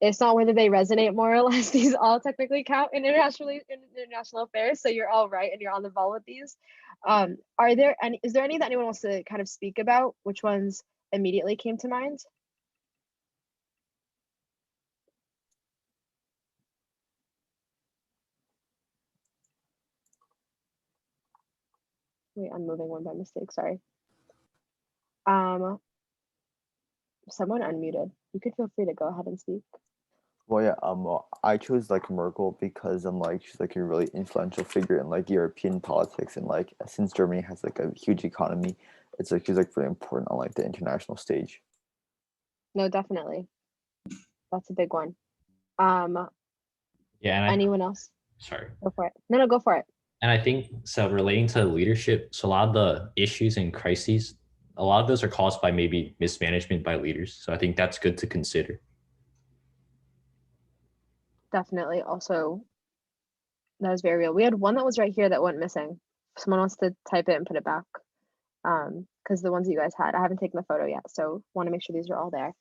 it's not whether they resonate more or less. These all technically count in international affairs. So you're all right and you're on the ball with these. Is there any that anyone wants to kind of speak about? Which ones immediately came to mind? Wait, I'm moving one by mistake, sorry. Someone unmuted. You could feel free to go ahead and speak. Well, yeah, I chose like Merkel because she's like a really influential figure in like European politics, and like since Germany has like a huge economy, it's like she's like very important on like the international stage. No, definitely. That's a big one. Yeah, and Anyone else? sorry. Go for it. No, go for it. And I think so relating to leadership, so a lot of the issues and crises, a lot of those are caused by maybe mismanagement by leaders. So I think that's good to consider. Definitely. Also, that was very real. We had one that was right here that went missing. If someone wants to type it and put it back. Because the ones that you guys had, I haven't taken the photo yet, so want to make sure these are all there.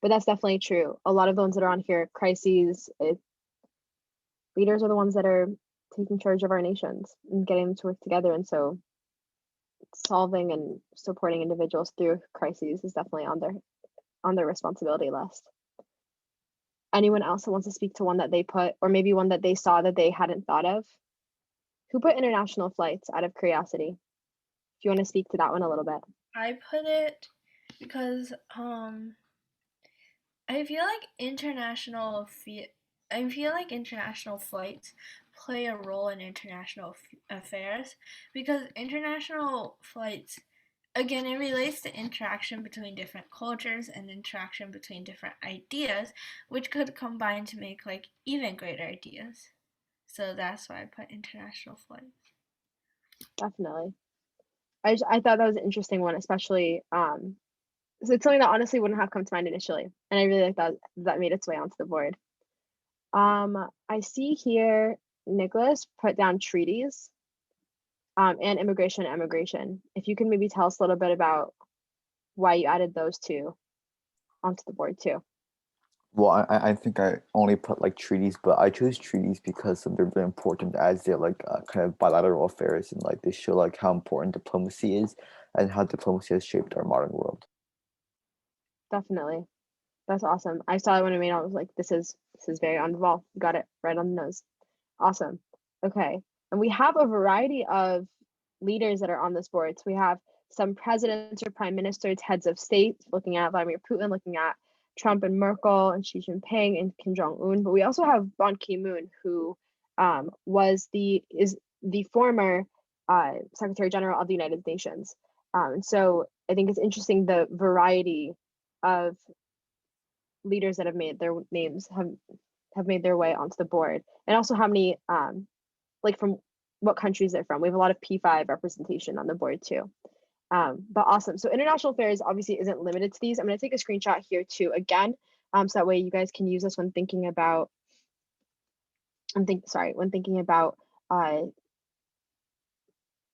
But that's definitely true. A lot of the ones that are on here, crises, leaders are the ones that are taking charge of our nations and getting them to work together. And so solving and supporting individuals through crises is definitely on their responsibility list. Anyone else that wants to speak to one that they put, or maybe one that they saw that they hadn't thought of? Who put international flights out of curiosity? If you want to speak to that one a little bit. I put it because I feel like international flights play a role in international affairs, because international flights, again, it relates to interaction between different cultures and interaction between different ideas, which could combine to make like even greater ideas. So that's why I put international flights. Definitely. I thought that was an interesting one, especially so it's something that honestly wouldn't have come to mind initially, and I really like that made its way onto the board. I see here Nicholas put down treaties and immigration and emigration. If you can maybe tell us a little bit about why you added those two onto the board too. Well, I think I only put like treaties, but I chose treaties because they're very important as they're like kind of bilateral affairs, and like they show like how important diplomacy is and how diplomacy has shaped our modern world. Definitely. That's awesome. I saw it when I made it. I was like, this is very on the ball. You got it right on the nose. Awesome. Okay. And we have a variety of leaders that are on this board. So we have some presidents or prime ministers, heads of state, looking at Vladimir Putin, looking at Trump and Merkel and Xi Jinping and Kim Jong-un. But we also have Ban Ki-moon, who is the former Secretary General of the United Nations. And so I think it's interesting the variety of leaders that have made their names have made their way onto the board, and also how many like from what countries they're from. We have a lot of P5 representation on the board too. But awesome. So international affairs obviously isn't limited to these. I'm going to take a screenshot here too again, so that way you guys can use this when thinking about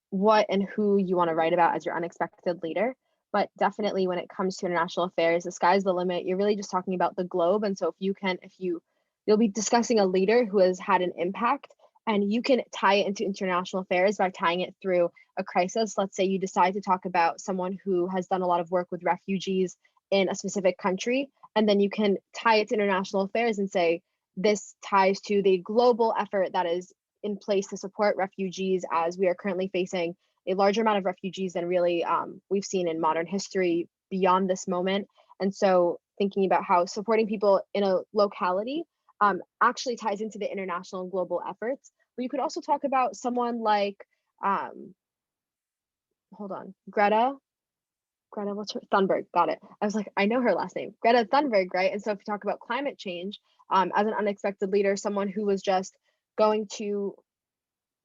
what and who you want to write about as your unexpected leader. But definitely when it comes to international affairs, the sky's the limit. You're really just talking about the globe. And so you'll be discussing a leader who has had an impact, and you can tie it into international affairs by tying it through a crisis. Let's say you decide to talk about someone who has done a lot of work with refugees in a specific country, and then you can tie it to international affairs and say, this ties to the global effort that is in place to support refugees, as we are currently facing a larger amount of refugees than really we've seen in modern history beyond this moment. And so thinking about how supporting people in a locality actually ties into the international and global efforts. But you could also talk about someone like, Greta, what's her, Thunberg, got it. I was like, I know her last name, Greta Thunberg, right? And so if you talk about climate change as an unexpected leader, someone who was just going to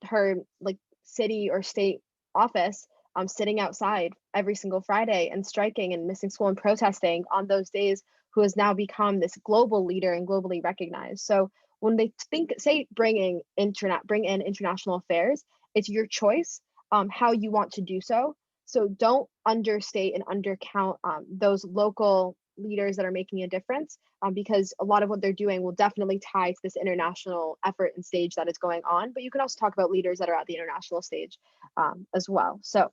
her like city or state office, sitting outside every single Friday and striking and missing school and protesting on those days, who has now become this global leader and globally recognized. So when they bring in international affairs, it's your choice how you want to do so. So don't understate and undercount those local leaders that are making a difference, because a lot of what they're doing will definitely tie to this international effort and stage that is going on. But you can also talk about leaders that are at the international stage as well. So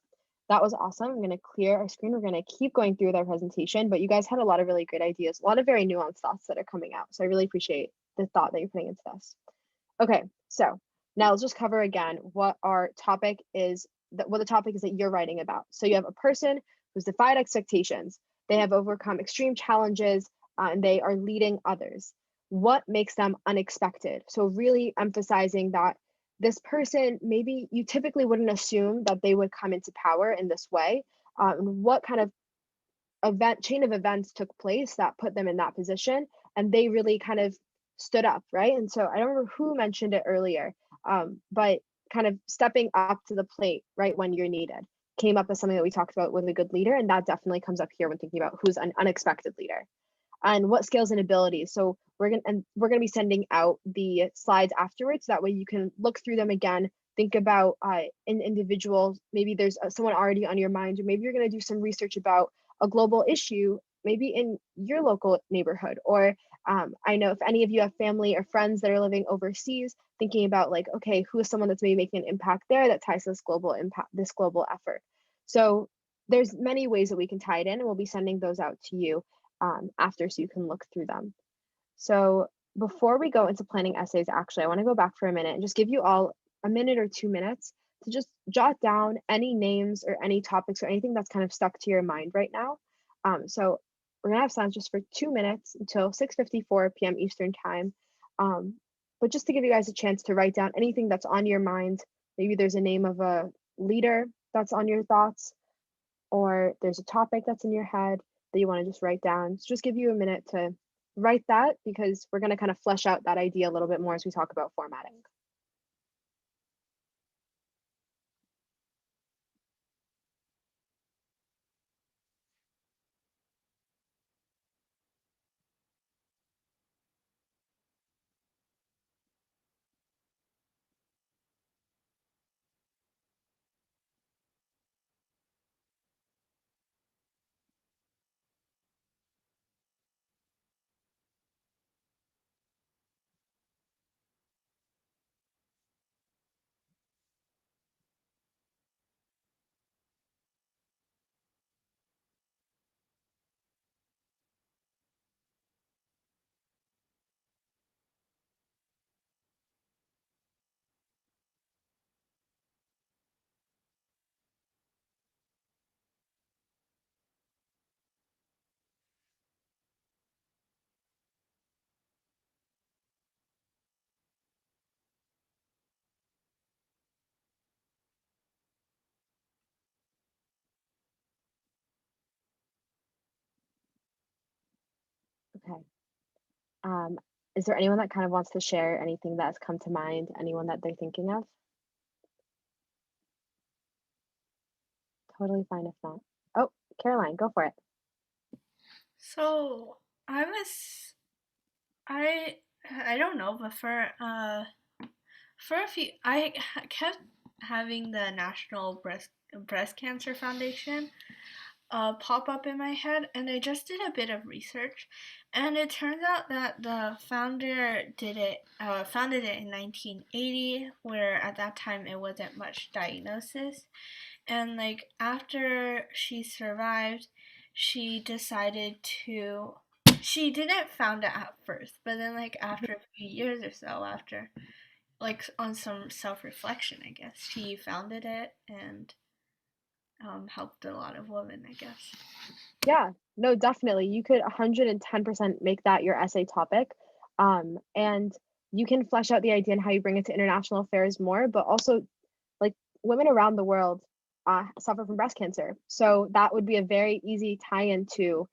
that was awesome. I'm going to clear our screen. We're going to keep going through with our presentation, but you guys had a lot of really great ideas, a lot of very nuanced thoughts that are coming out. So I really appreciate the thought that you're putting into this. Okay, so now let's just cover again what our topic is, what the topic is that you're writing about. So you have a person who's defied expectations. They have overcome extreme challenges and they are leading others. What makes them unexpected? So really emphasizing that this person, maybe you typically wouldn't assume that they would come into power in this way. What kind of chain of events took place that put them in that position, and they really kind of stood up, right? And so I don't remember who mentioned it earlier, but kind of stepping up to the plate right when you're needed came up as something that we talked about with a good leader, and that definitely comes up here when thinking about who's an unexpected leader. And what skills and abilities. So we're gonna be sending out the slides afterwards. That way you can look through them again, think about an individual. Maybe there's someone already on your mind, or maybe you're gonna do some research about a global issue, maybe in your local neighborhood. Or I know if any of you have family or friends that are living overseas, thinking about like, okay, who is someone that's maybe making an impact there that ties to this global impact, this global effort. So there's many ways that we can tie it in, and we'll be sending those out to you after, so you can look through them. So before we go into planning essays, actually, I want to go back for a minute and just give you all a minute or 2 minutes to just jot down any names or any topics or anything that's kind of stuck to your mind right now. So we're gonna have silence just for 2 minutes until 6:54 p.m. Eastern time. But just to give you guys a chance to write down anything that's on your mind. Maybe there's a name of a leader that's on your thoughts, or there's a topic that's in your head that you want to just write down. So just give you a minute to write that, because we're going to kind of flesh out that idea a little bit more as we talk about formatting. Okay. Is there anyone that kind of wants to share anything that's come to mind? Anyone that they're thinking of? Totally fine if not. Oh, Caroline, go for it. So I don't know, but for a few, kept having the National Breast Cancer Foundation pop up in my head, and I just did a bit of research, and it turns out that the founder founded it in 1980, where at that time it wasn't much diagnosis, and like after she survived, she decided to. She didn't found it at first, but then like after a few years or so, after like on some self-reflection, I guess she founded it and helped a lot of women, I guess. Yeah, no, definitely. You could 110% make that your essay topic. And you can flesh out the idea and how you bring it to international affairs more, but also like women around the world suffer from breast cancer. So that would be a very easy tie-in to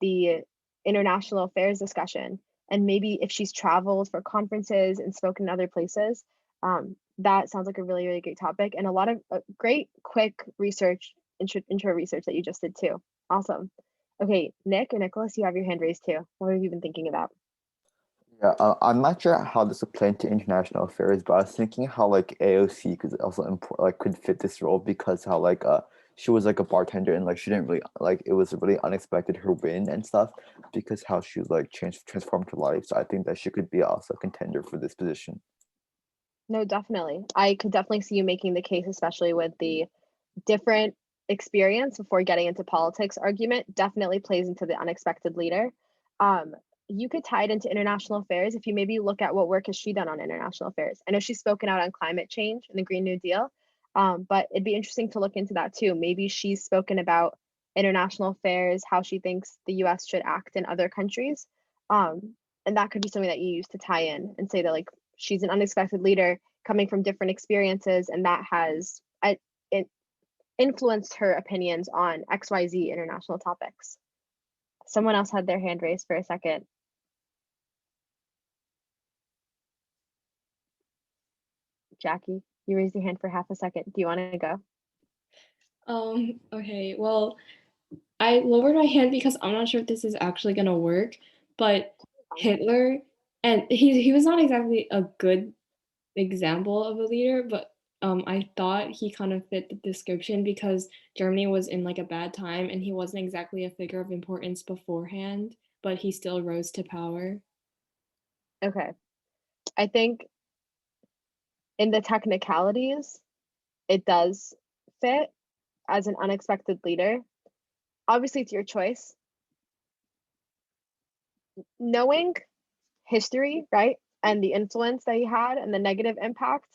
the international affairs discussion. And maybe if she's traveled for conferences and spoken in other places, that sounds like a really, really great topic, and a lot of great, quick research, intro research that you just did too. Awesome. Okay, Nick or Nicholas, you have your hand raised too. What have you been thinking about? Yeah, I'm not sure how this would play into international affairs, but I was thinking how like AOC could also could fit this role, because how she was like a bartender and like she didn't really like it was really unexpected her win and stuff because how she like transformed her life. So I think that she could be also a contender for this position. No, definitely. I could definitely see you making the case, especially with the different experience before getting into politics argument definitely plays into the unexpected leader. Um, you could tie it into international affairs if you maybe look at what work has she done on international affairs. I know she's spoken out on climate change and the Green New Deal, but it'd be interesting to look into that too. Maybe she's spoken about international affairs, how she thinks the US should act in other countries. And that could be something that you use to tie in and say that like she's an unexpected leader coming from different experiences and that has it influenced her opinions on XYZ international topics. Someone else had their hand raised for a second. Jackie, you raised your hand for half a second. Do you want to go? Okay, well, I lowered my hand because I'm not sure if this is actually gonna work, but Hitler, and he was not exactly a good example of a leader, but I thought he kind of fit the description because Germany was in like a bad time and he wasn't exactly a figure of importance beforehand, but he still rose to power. Okay. I think in the technicalities, it does fit as an unexpected leader. Obviously, it's your choice. Knowing history, right, and the influence that he had and the negative impact,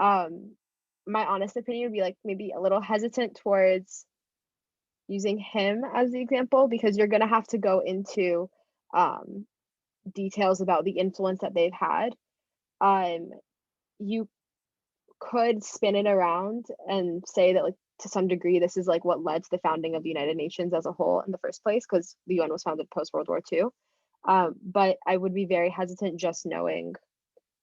my honest opinion would be like maybe a little hesitant towards using him as the example because you're going to have to go into details about the influence that they've had. You could spin it around and say that like to some degree this is like what led to the founding of the United Nations as a whole in the first place because the UN was founded post World War II. But I would be very hesitant just knowing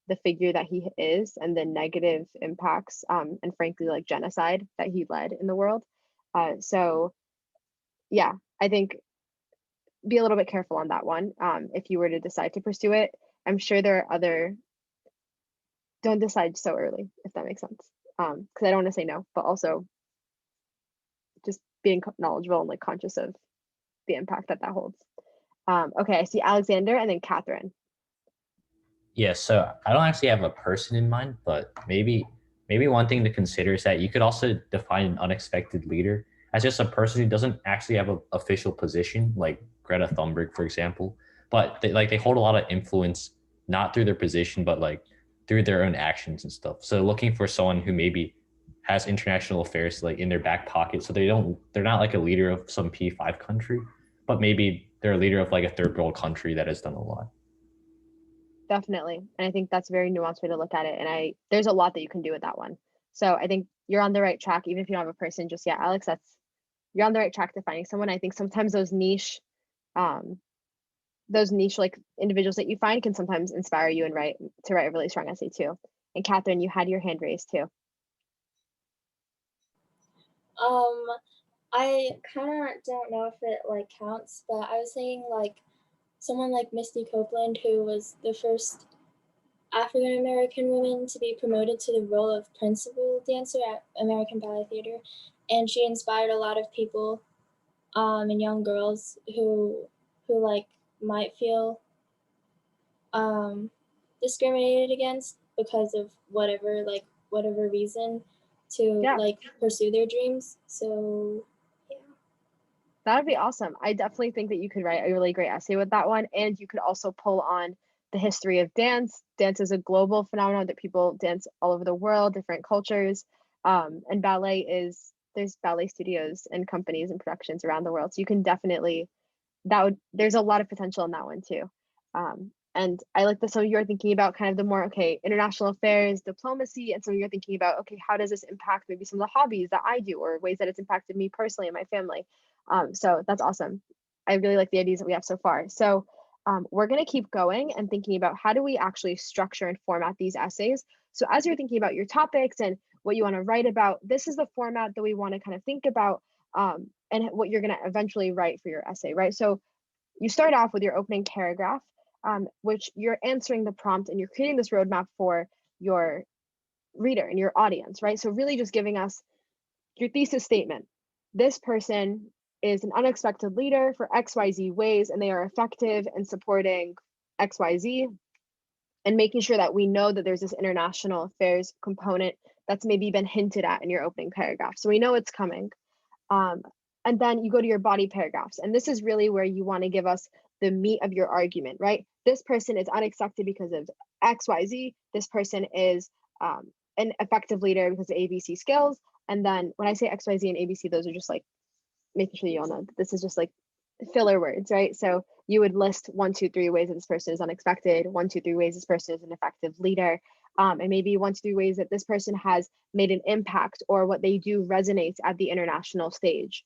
the figure that he is and the negative impacts and frankly like genocide that he led in the world. So yeah, I think be a little bit careful on that one if you were to decide to pursue it. I'm sure there are other, don't decide so early, if that makes sense. Because I don't want to say no, but also just being knowledgeable and like conscious of the impact that that holds. Okay, I see Alexander and then Catherine. Yeah, so I don't actually have a person in mind, but maybe one thing to consider is that you could also define an unexpected leader as just a person who doesn't actually have an official position, like Greta Thunberg, for example, but they hold a lot of influence, not through their position, but like through their own actions and stuff. So looking for someone who maybe has international affairs like in their back pocket, so they're not like a leader of some P5 country, but maybe they're a leader of like a third world country that has done a lot. Definitely. And I think that's a very nuanced way to look at it. And there's a lot that you can do with that one. So I think you're on the right track, even if you don't have a person just yet, Alex, you're on the right track to finding someone. I think sometimes those niche like individuals that you find can sometimes inspire you and write a really strong essay too. And Catherine, you had your hand raised too. I kind of don't know if it like counts, but I was saying like someone like Misty Copeland, who was the first African American woman to be promoted to the role of principal dancer at American Ballet Theater, and she inspired a lot of people and young girls who like might feel discriminated against because of whatever reason to like pursue their dreams. So yeah. That would be awesome. I definitely think that you could write a really great essay with that one. And you could also pull on the history of dance. Dance is a global phenomenon that people dance all over the world, different cultures. And there's ballet studios and companies and productions around the world. So you can definitely, there's a lot of potential in that one too. And I like that some of you are thinking about kind of the more, international affairs, diplomacy, and some of you are thinking about, how does this impact maybe some of the hobbies that I do or ways that it's impacted me personally and my family. So that's awesome. I really like the ideas that we have so far. So we're going to keep going and thinking about how do we actually structure and format these essays. So as you're thinking about your topics and what you want to write about, this is the format that we want to kind of think about and what you're going to eventually write for your essay, right? So you start off with your opening paragraph, which you're answering the prompt and you're creating this roadmap for your reader and your audience, right? So really just giving us your thesis statement, this person is an unexpected leader for XYZ ways, and they are effective in supporting XYZ, and making sure that we know that there's this international affairs component that's maybe been hinted at in your opening paragraph. So we know it's coming. And then you go to your body paragraphs. And this is really where you want to give us the meat of your argument, right? This person is unexpected because of XYZ. This person is an effective leader because of ABC skills. And then when I say XYZ and ABC, those are just like making sure you all know that this is just like filler words, right? So you would list 1, 2, 3 ways that this person is unexpected, 1, 2, 3 ways this person is an effective leader, and maybe 1, 2, 3 ways that this person has made an impact or what they do resonates at the international stage.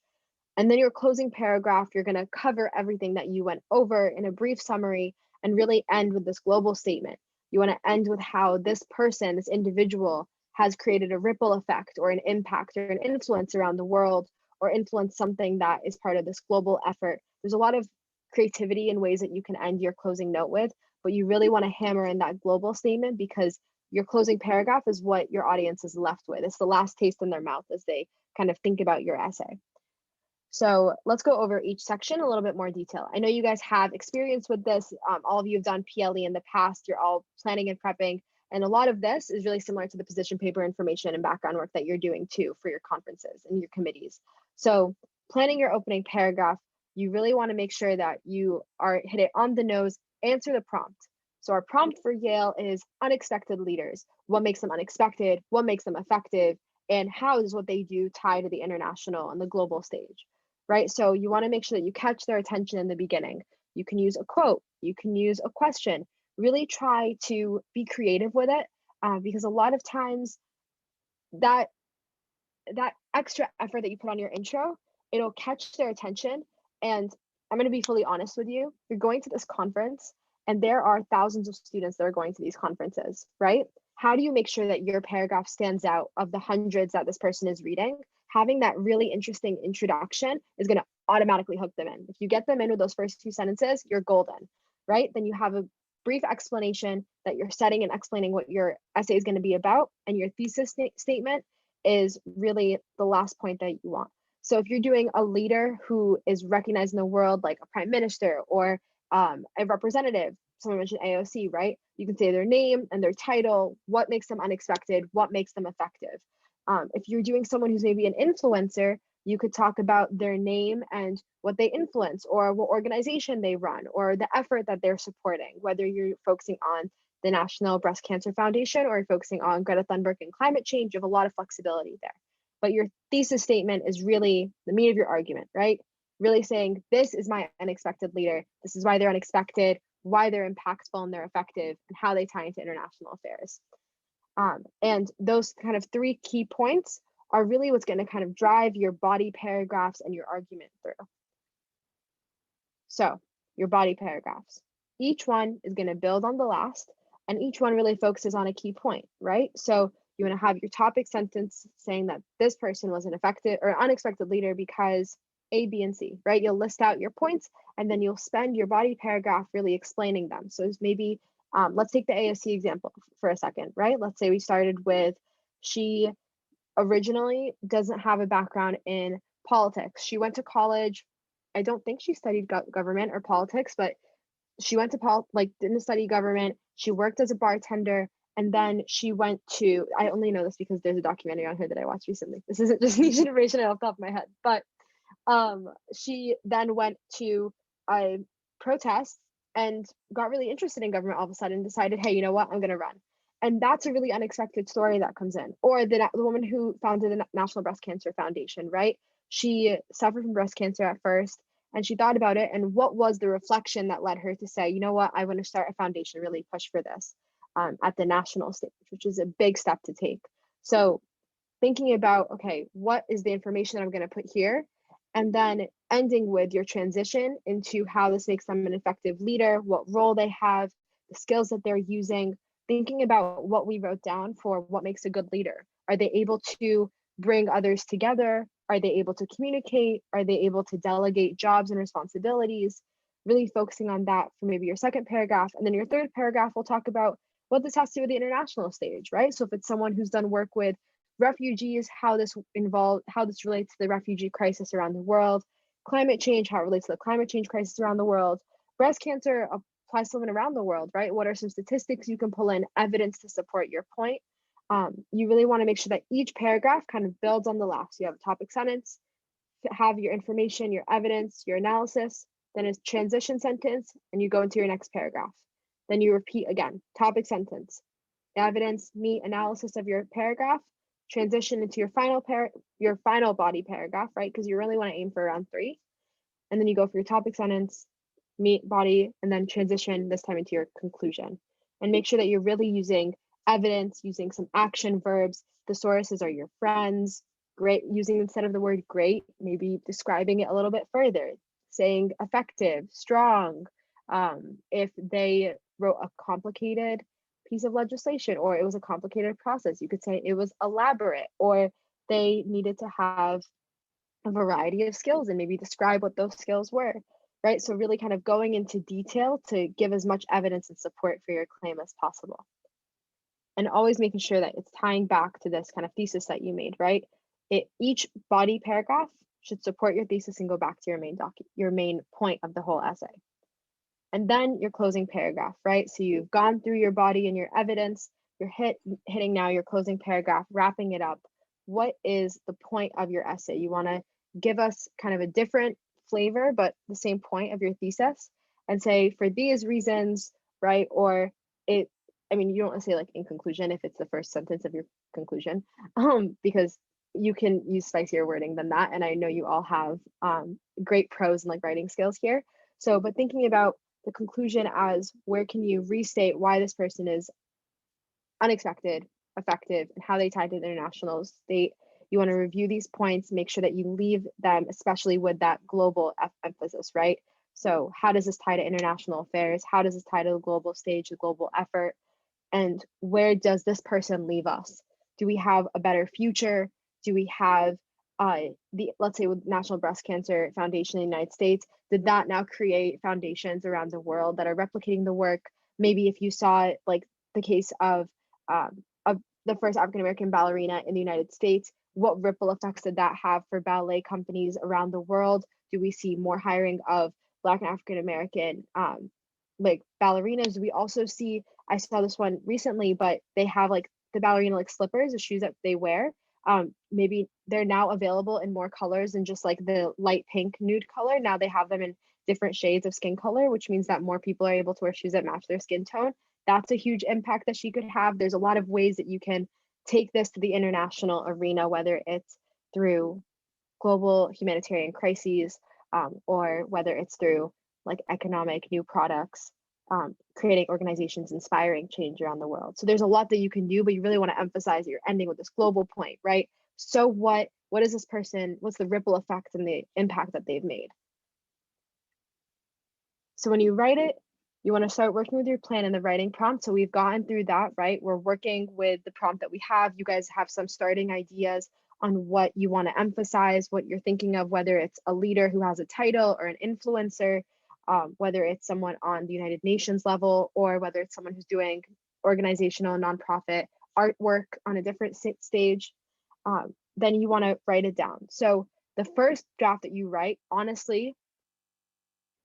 And then your closing paragraph, you're going to cover everything that you went over in a brief summary and really end with this global statement. You want to end with how this person, this individual, has created a ripple effect or an impact or an influence around the world, or influence something that is part of this global effort. There's a lot of creativity in ways that you can end your closing note with, but you really want to hammer in that global statement, because your closing paragraph is what your audience is left with. It's the last taste in their mouth as they kind of think about your essay. So let's go over each section a little bit more detail. I know you guys have experience with this. All of you have done PLE in the past. You're all planning and prepping. And a lot of this is really similar to the position paper information and background work that you're doing too for your conferences and your committees. So planning your opening paragraph, you really want to make sure that you are hit it on the nose, answer the prompt. So our prompt for Yale is unexpected leaders. What makes them unexpected? What makes them effective? And how does what they do tie to the international and the global stage, right? So you want to make sure that you catch their attention in the beginning. You can use a quote, you can use a question. Really try to be creative with it, because a lot of times that extra effort that you put on your intro, it'll catch their attention. And I'm going to be fully honest with you. You're going to this conference and there are thousands of students that are going to these conferences, right? How do you make sure that your paragraph stands out of the hundreds that this person is reading? Having that really interesting introduction is going to automatically hook them in. If you get them in with those first 2 sentences, you're golden, right? Then you have a brief explanation that you're setting and explaining what your essay is going to be about, and your thesis statement is really the last point that you want. So if you're doing a leader who is recognized in the world, like a prime minister or a representative, someone mentioned AOC, right? You can say their name and their title, what makes them unexpected, what makes them effective. If you're doing someone who's maybe an influencer, you could talk about their name and what they influence, or what organization they run, or the effort that they're supporting, whether you're focusing on the National Breast Cancer Foundation or you're focusing on Greta Thunberg and climate change. You have a lot of flexibility there. But your thesis statement is really the meat of your argument, right? Really saying, this is my unexpected leader. This is why they're unexpected, why they're impactful and they're effective, and how they tie into international affairs. And those kind of 3 key points are really what's going to kind of drive your body paragraphs and your argument through. So your body paragraphs, each one is going to build on the last, and each one really focuses on a key point, right? So you want to have your topic sentence saying that this person was an effective or unexpected leader because A, B, and C, right? You'll list out your points, and then you'll spend your body paragraph really explaining them. So it's maybe, let's take the AOC example for a second, right? Let's say we started with, she originally doesn't have a background in politics. She went to college. I don't think she studied government or politics, but she went to didn't study government. She worked as a bartender, and then she went to, I only know this because there's a documentary on her that I watched recently. This isn't just niche information off the top of my head, but she then went to a protest and got really interested in government all of a sudden, decided, hey, you know what, I'm going to run. And that's a really unexpected story that comes in. Or the woman who founded the National Breast Cancer Foundation, right? She suffered from breast cancer at first, and she thought about it. And what was the reflection that led her to say, you know what, I want to start a foundation, really push for this at the national stage, which is a big step to take. So thinking about, okay, what is the information that I'm going to put here? And then ending with your transition into how this makes them an effective leader, what role they have, the skills that they're using, thinking about what we wrote down for what makes a good leader. Are they able to bring others together? Are they able to communicate? Are they able to delegate jobs and responsibilities? Really focusing on that for maybe your second paragraph. And then your third paragraph will talk about what this has to do with the international stage, right? So if it's someone who's done work with refugees, how this relates to the refugee crisis around the world, climate change, how it relates to the climate change crisis around the world, breast cancer applies to women around the world, right? What are some statistics you can pull in, evidence to support your point? You really want to make sure that each paragraph kind of builds on the last. You have a topic sentence, have your information, your evidence, your analysis, then a transition sentence, and you go into your next paragraph. Then you repeat again, topic sentence, evidence, meet, analysis of your paragraph, transition into your final body paragraph, right? Because you really want to aim for around 3. And then you go for your topic sentence, meet, body, and then transition this time into your conclusion. And make sure that you're really using evidence, using some action verbs. The sources are your friends. Great, using instead of the word great, maybe describing it a little bit further, saying effective, strong. If they wrote a complicated piece of legislation or it was a complicated process, you could say it was elaborate, or they needed to have a variety of skills and maybe describe what those skills were, right? So really kind of going into detail to give as much evidence and support for your claim as possible. And always making sure that it's tying back to this kind of thesis that you made, right? Each body paragraph should support your thesis and go back to your main point of the whole essay. And then your closing paragraph, right? So you've gone through your body and your evidence, you're hitting now your closing paragraph, wrapping it up. What is the point of your essay? You want to give us kind of a different flavor, but the same point of your thesis, and say for these reasons, right? Or you don't want to say like in conclusion if it's the first sentence of your conclusion, because you can use spicier wording than that. And I know you all have great prose and like writing skills here. So, but thinking about the conclusion as where can you restate why this person is unexpected, effective, and how they tie to the international state. You want to review these points, make sure that you leave them, especially with that global emphasis, right? So how does this tie to international affairs? How does this tie to the global stage, the global effort? And where does this person leave us? Do we have a better future? Do we have let's say with National Breast Cancer Foundation in the United States, did that now create foundations around the world that are replicating the work? Maybe if you saw it like the case of the first African-American ballerina in the United States, what ripple effects did that have for ballet companies around the world? Do we see more hiring of Black and African-American like ballerinas? We also see, I saw this one recently, but they have like the ballerina like slippers, the shoes that they wear. Maybe they're now available in more colors than just like the light pink nude color. Now they have them in different shades of skin color, which means that more people are able to wear shoes that match their skin tone. That's a huge impact that she could have. There's a lot of ways that you can take this to the international arena, whether it's through global humanitarian crises, or whether it's through like economic new products, creating organizations inspiring change around the world. So there's a lot that you can do, but you really want to emphasize that you're ending with this global point, right? So what is this person, what's the ripple effect and the impact that they've made? So when you write it, you want to start working with your plan and the writing prompt. So we've gotten through that, right? We're working with the prompt that we have. You guys have some starting ideas on what you want to emphasize, what you're thinking of, whether it's a leader who has a title or an influencer, whether it's someone on the United Nations level, or whether it's someone who's doing organizational nonprofit artwork on a different stage, then you want to write it down. So the first draft that you write, honestly,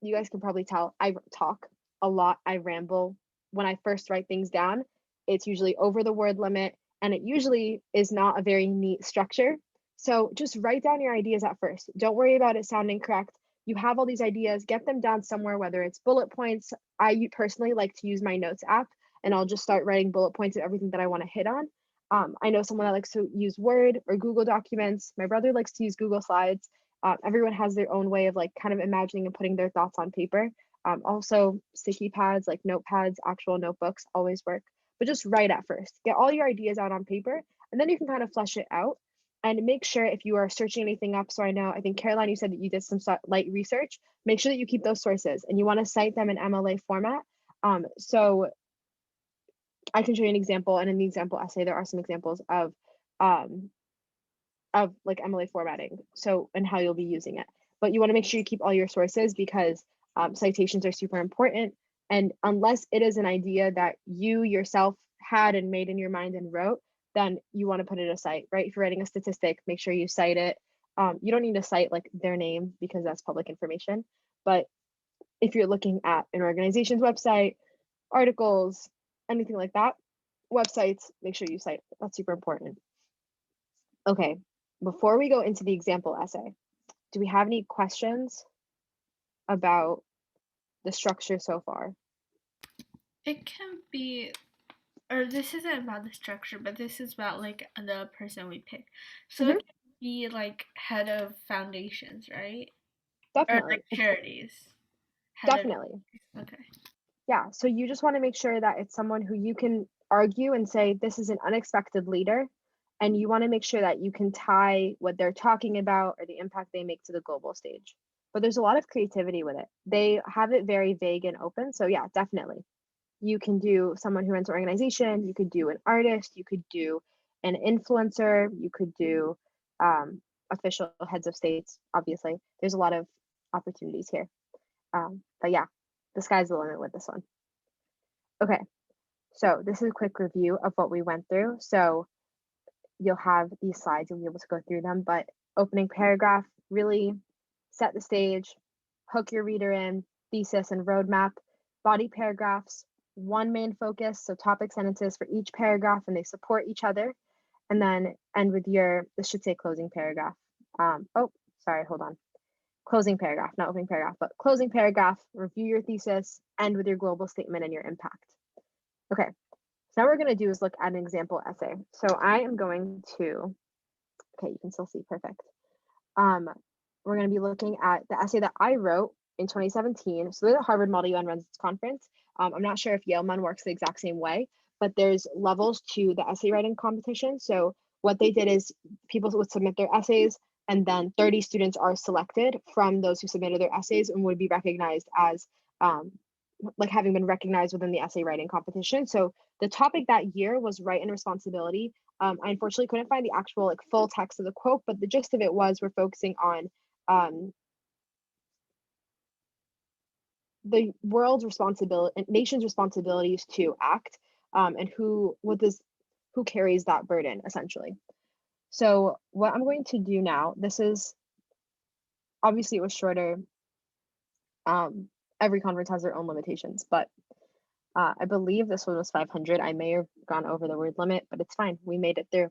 you guys can probably tell I talk a lot, I ramble. When I first write things down, it's usually over the word limit, and it usually is not a very neat structure. So just write down your ideas at first. Don't worry about it sounding correct. You have all these ideas, get them down somewhere, whether it's bullet points. I personally like to use my notes app, and I'll just start writing bullet points of everything that I want to hit on. I know someone that likes to use Word or Google Documents. My brother likes to use Google Slides. Everyone has their own way of like kind of imagining and putting their thoughts on paper. Also sticky pads, like notepads, actual notebooks always work, but just write at first. Get all your ideas out on paper, and then you can kind of flesh it out. And make sure if you are searching anything up, so I think Caroline, you said that you did some light research, make sure that you keep those sources and you want to cite them in MLA format. So I can show you an example, and in the example essay, there are some examples of like MLA formatting, so and how you'll be using it. But you want to make sure you keep all your sources, because citations are super important. And unless it is an idea that you yourself had and made in your mind and wrote, then you want to put it a cite, right? If you're writing a statistic, make sure you cite it. You don't need to cite like their name because that's public information. But if you're looking at an organization's website, articles, anything like that, websites, make sure you cite it. That's super important. Okay, before we go into the example essay, do we have any questions about the structure so far? It can be, or this isn't about the structure, but this is about like the person we pick. So it can be like head of foundations, right? Or Definitely. like charities. Definitely. Okay. Yeah, so you just want to make sure that it's someone who you can argue and say, this is an unexpected leader. And you want to make sure that you can tie what they're talking about or the impact they make to the global stage. But there's a lot of creativity with it. They have it very vague and open. So yeah, definitely. You can do someone who runs an organization, you could do an artist, you could do an influencer, you could do official heads of states, obviously. There's a lot of opportunities here. But yeah, the sky's the limit with this one. Okay, so this is a quick review of what we went through. So you'll have these slides, you'll be able to go through them, but opening paragraph, really set the stage, hook your reader in, thesis and roadmap, body paragraphs, one main focus, so topic sentences for each paragraph and they support each other, and then end with your, this should say closing paragraph. Oh, sorry, hold on. Closing paragraph, not opening paragraph, but closing paragraph, review your thesis, end with your global statement and your impact. Okay, so now what we're gonna do is look at an example essay. So I am going to, okay, you can still see, perfect. We're gonna be looking at the essay that I wrote in 2017. So the Harvard Model UN runs its conference. I'm not sure if YMUN works the exact same way, but there's levels to the essay writing competition. So what they did is people would submit their essays and then 30 students are selected from those who submitted their essays and would be recognized as like having been recognized within the essay writing competition. So the topic that year was right and responsibility. I unfortunately couldn't find the actual like full text of the quote, but the gist of it was we're focusing on the world's responsibility, nation's responsibilities to act, and who carries that burden essentially. So what I'm going to do now, this is obviously it was shorter. Every conference has their own limitations, but I believe this one was 500. I may have gone over the word limit, but it's fine. We made it through.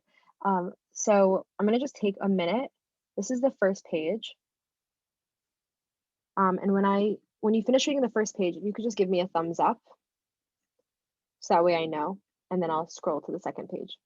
So I'm gonna just take a minute. This is the first page. And when you finish reading the first page, if you could just give me a thumbs up, so that way I know, and then I'll scroll to the second page.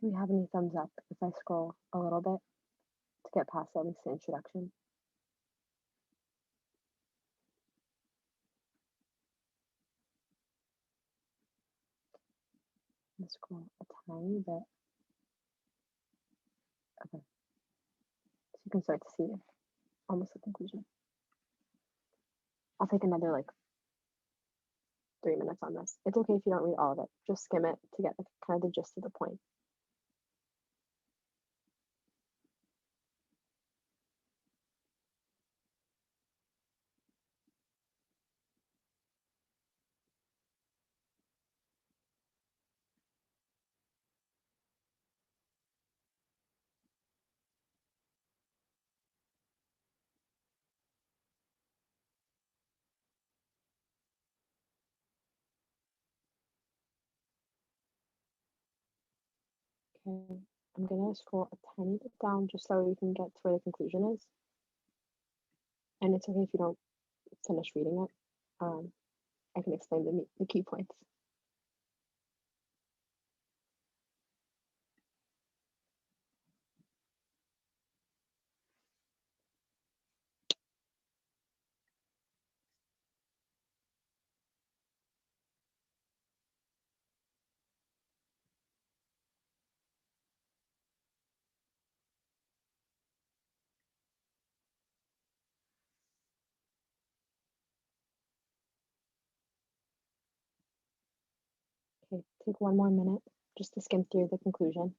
Do we have any thumbs up if I scroll a little bit to get past at least the introduction? Let's scroll a tiny bit. Okay. So you can start to see almost the conclusion. I'll take another like 3 minutes on this. It's okay if you don't read all of it. Just skim it to get kind of the gist of the point. Okay, I'm gonna scroll a tiny bit down just so we can get to where the conclusion is. And it's okay if you don't finish reading it. I can explain the key points. Okay, take 1 more minute just to skim through the conclusion.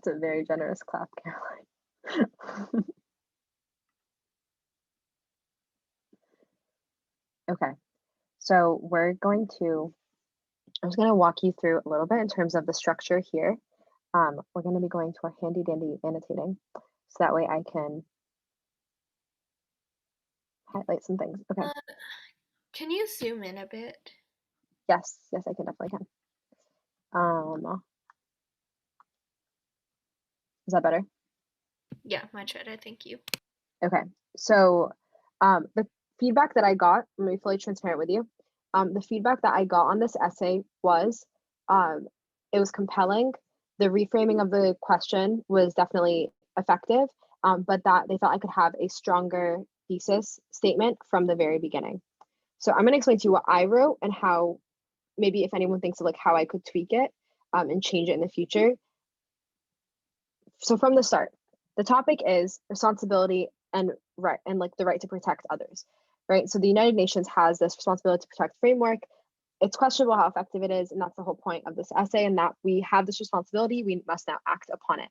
That's a very generous clap, Caroline. Okay, so I'm just gonna walk you through a little bit in terms of the structure here. We're gonna be going to our handy dandy annotating, so that way I can highlight some things. Okay. Can you zoom in a bit? Yes, I can definitely can. Is that better? Yeah, much better. Thank you. Okay, so the feedback that I got, I'm gonna be fully transparent with you. The feedback that I got on this essay was it was compelling. The reframing of the question was definitely effective, but that they felt I could have a stronger thesis statement from the very beginning. So I'm gonna explain to you what I wrote and how maybe if anyone thinks of like how I could tweak it and change it in the future. So from the start, the topic is responsibility and right and like the right to protect others, right? So the United Nations has this responsibility to protect framework. It's questionable how effective it is, and that's the whole point of this essay, and that we have this responsibility, we must now act upon it.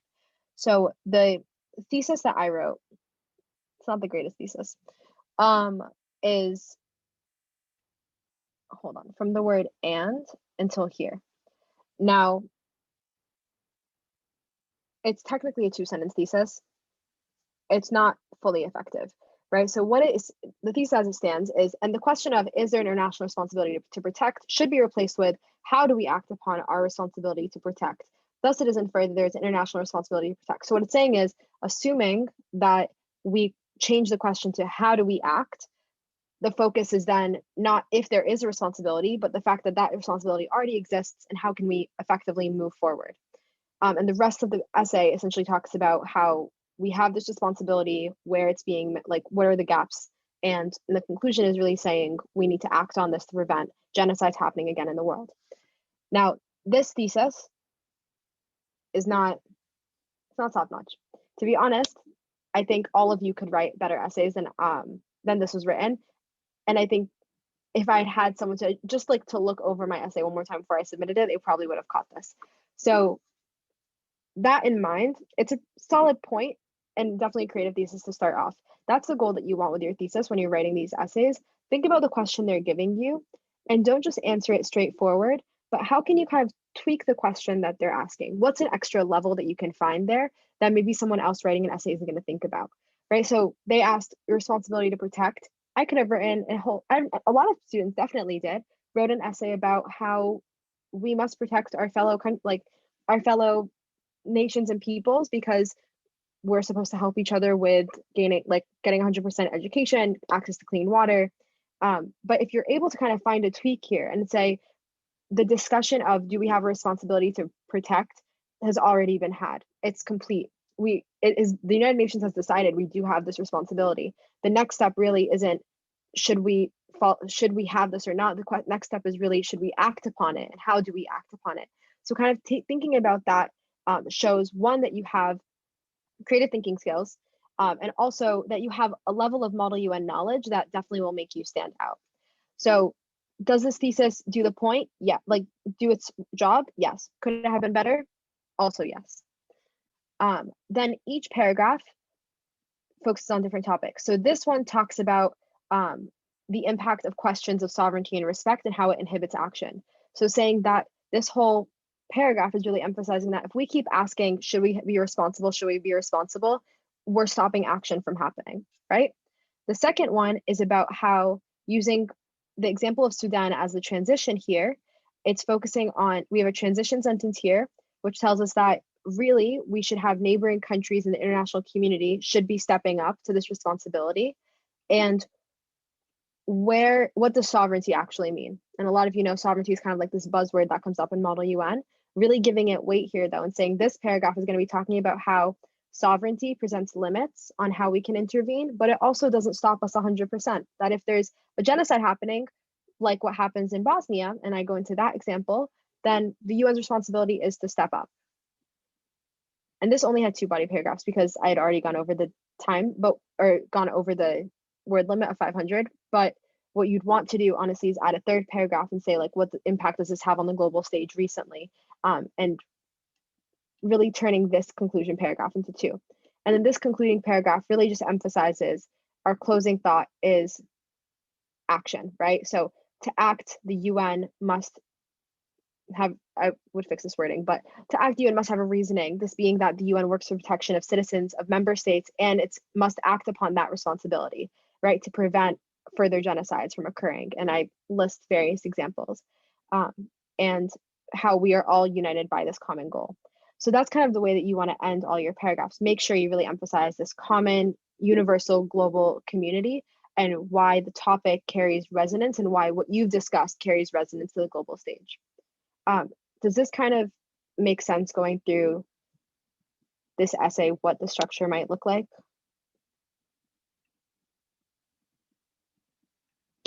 So the thesis that I wrote, it's not the greatest thesis, is, hold on, from the word and until here. Now, it's technically a 2-sentence thesis. It's not fully effective, right? So what it is, the thesis as it stands is, and the question of is there an international responsibility to protect should be replaced with how do we act upon our responsibility to protect? Thus, it is inferred that there's an international responsibility to protect. So what it's saying is, assuming that we change the question to how do we act, the focus is then not if there is a responsibility, but the fact that that responsibility already exists and how can we effectively move forward. And the rest of the essay essentially talks about how we have this responsibility, where it's being like, what are the gaps? And the conclusion is really saying we need to act on this to prevent genocides happening again in the world. Now, this thesis is not, it's not top notch. To be honest, I think all of you could write better essays than this was written. And I think if I had someone to just like to look over my essay one more time before I submitted it, they probably would have caught this. So that in mind, it's a solid point and definitely a creative thesis to start off. That's the goal that you want with your thesis when you're writing these essays. Think about the question they're giving you and don't just answer it straightforward, but how can you kind of tweak the question that they're asking. What's an extra level that you can find there that maybe someone else writing an essay isn't going to think about, right? So they asked responsibility to protect. I could have written a lot of students definitely did, wrote an essay about how we must protect our fellow nations and peoples because we're supposed to help each other with getting 100% education, access to clean water. But if you're able to kind of find a tweak here and say, the discussion of do we have a responsibility to protect has already been had. It's complete. The United Nations has decided we do have this responsibility. The next step really isn't should we have this or not. The next step is really should we act upon it, and how do we act upon it? So kind of thinking about that shows one that you have creative thinking skills, and also that you have a level of Model UN knowledge that definitely will make you stand out. So does this thesis do the point? Yeah. Like do its job? Yes. Could it have been better? Also yes. Then each paragraph focuses on different topics. So this one talks about the impact of questions of sovereignty and respect and how it inhibits action. So saying that this whole paragraph is really emphasizing that if we keep asking, should we be responsible? Should we be responsible? We're stopping action from happening, right? The second one is about how using the example of Sudan as the transition here, it's focusing on, we have a transition sentence here, which tells us that really we should have neighboring countries in the international community should be stepping up to this responsibility. And what does sovereignty actually mean? And a lot of you know sovereignty is kind of like this buzzword that comes up in Model UN. Really giving it weight here though, and saying this paragraph is going to be talking about how sovereignty presents limits on how we can intervene, but it also doesn't stop us 100%. That if there's a genocide happening, like what happens in Bosnia, and I go into that example, then the UN's responsibility is to step up. And this only had 2 body paragraphs because I had already gone over the time, or gone over the word limit of 500. But what you'd want to do, honestly, is add a 3rd paragraph and say, like, what impact does this have on the global stage recently? And really turning this conclusion paragraph into 2. And then this concluding paragraph really just emphasizes our closing thought is action, right? So to act, the UN must have, I would fix this wording, but to act, the UN must have a reasoning, this being that the UN works for protection of citizens of member states, and it must act upon that responsibility, right, to prevent further genocides from occurring. And I list various examples, and how we are all united by this common goal. So that's kind of the way that you want to end all your paragraphs. Make sure you really emphasize this common, universal, global community, and why the topic carries resonance, and why what you've discussed carries resonance to the global stage. Does this kind of make sense going through this essay, what the structure might look like?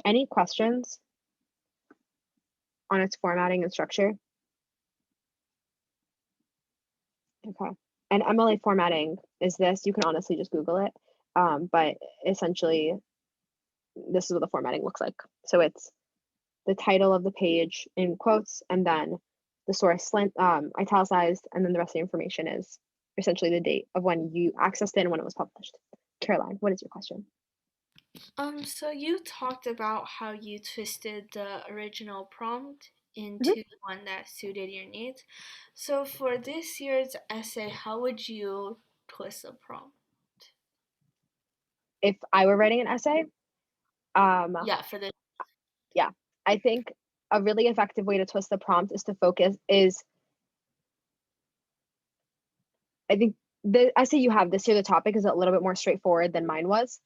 Any questions on its formatting and structure? Okay. And MLA formatting is this, you can honestly just Google it, but essentially this is what the formatting looks like. So it's the title of the page in quotes, and then the source italicized, and then the rest of the information is essentially the date of when you accessed it and when it was published. Caroline, what is your question? So you talked about how you twisted the original prompt into one that suited your needs. So for this year's essay, how would you twist the prompt? If I were writing an essay, yeah, for this. Yeah, I think a really effective way to twist the prompt is to focus I think the essay you have this year, the topic is a little bit more straightforward than mine was.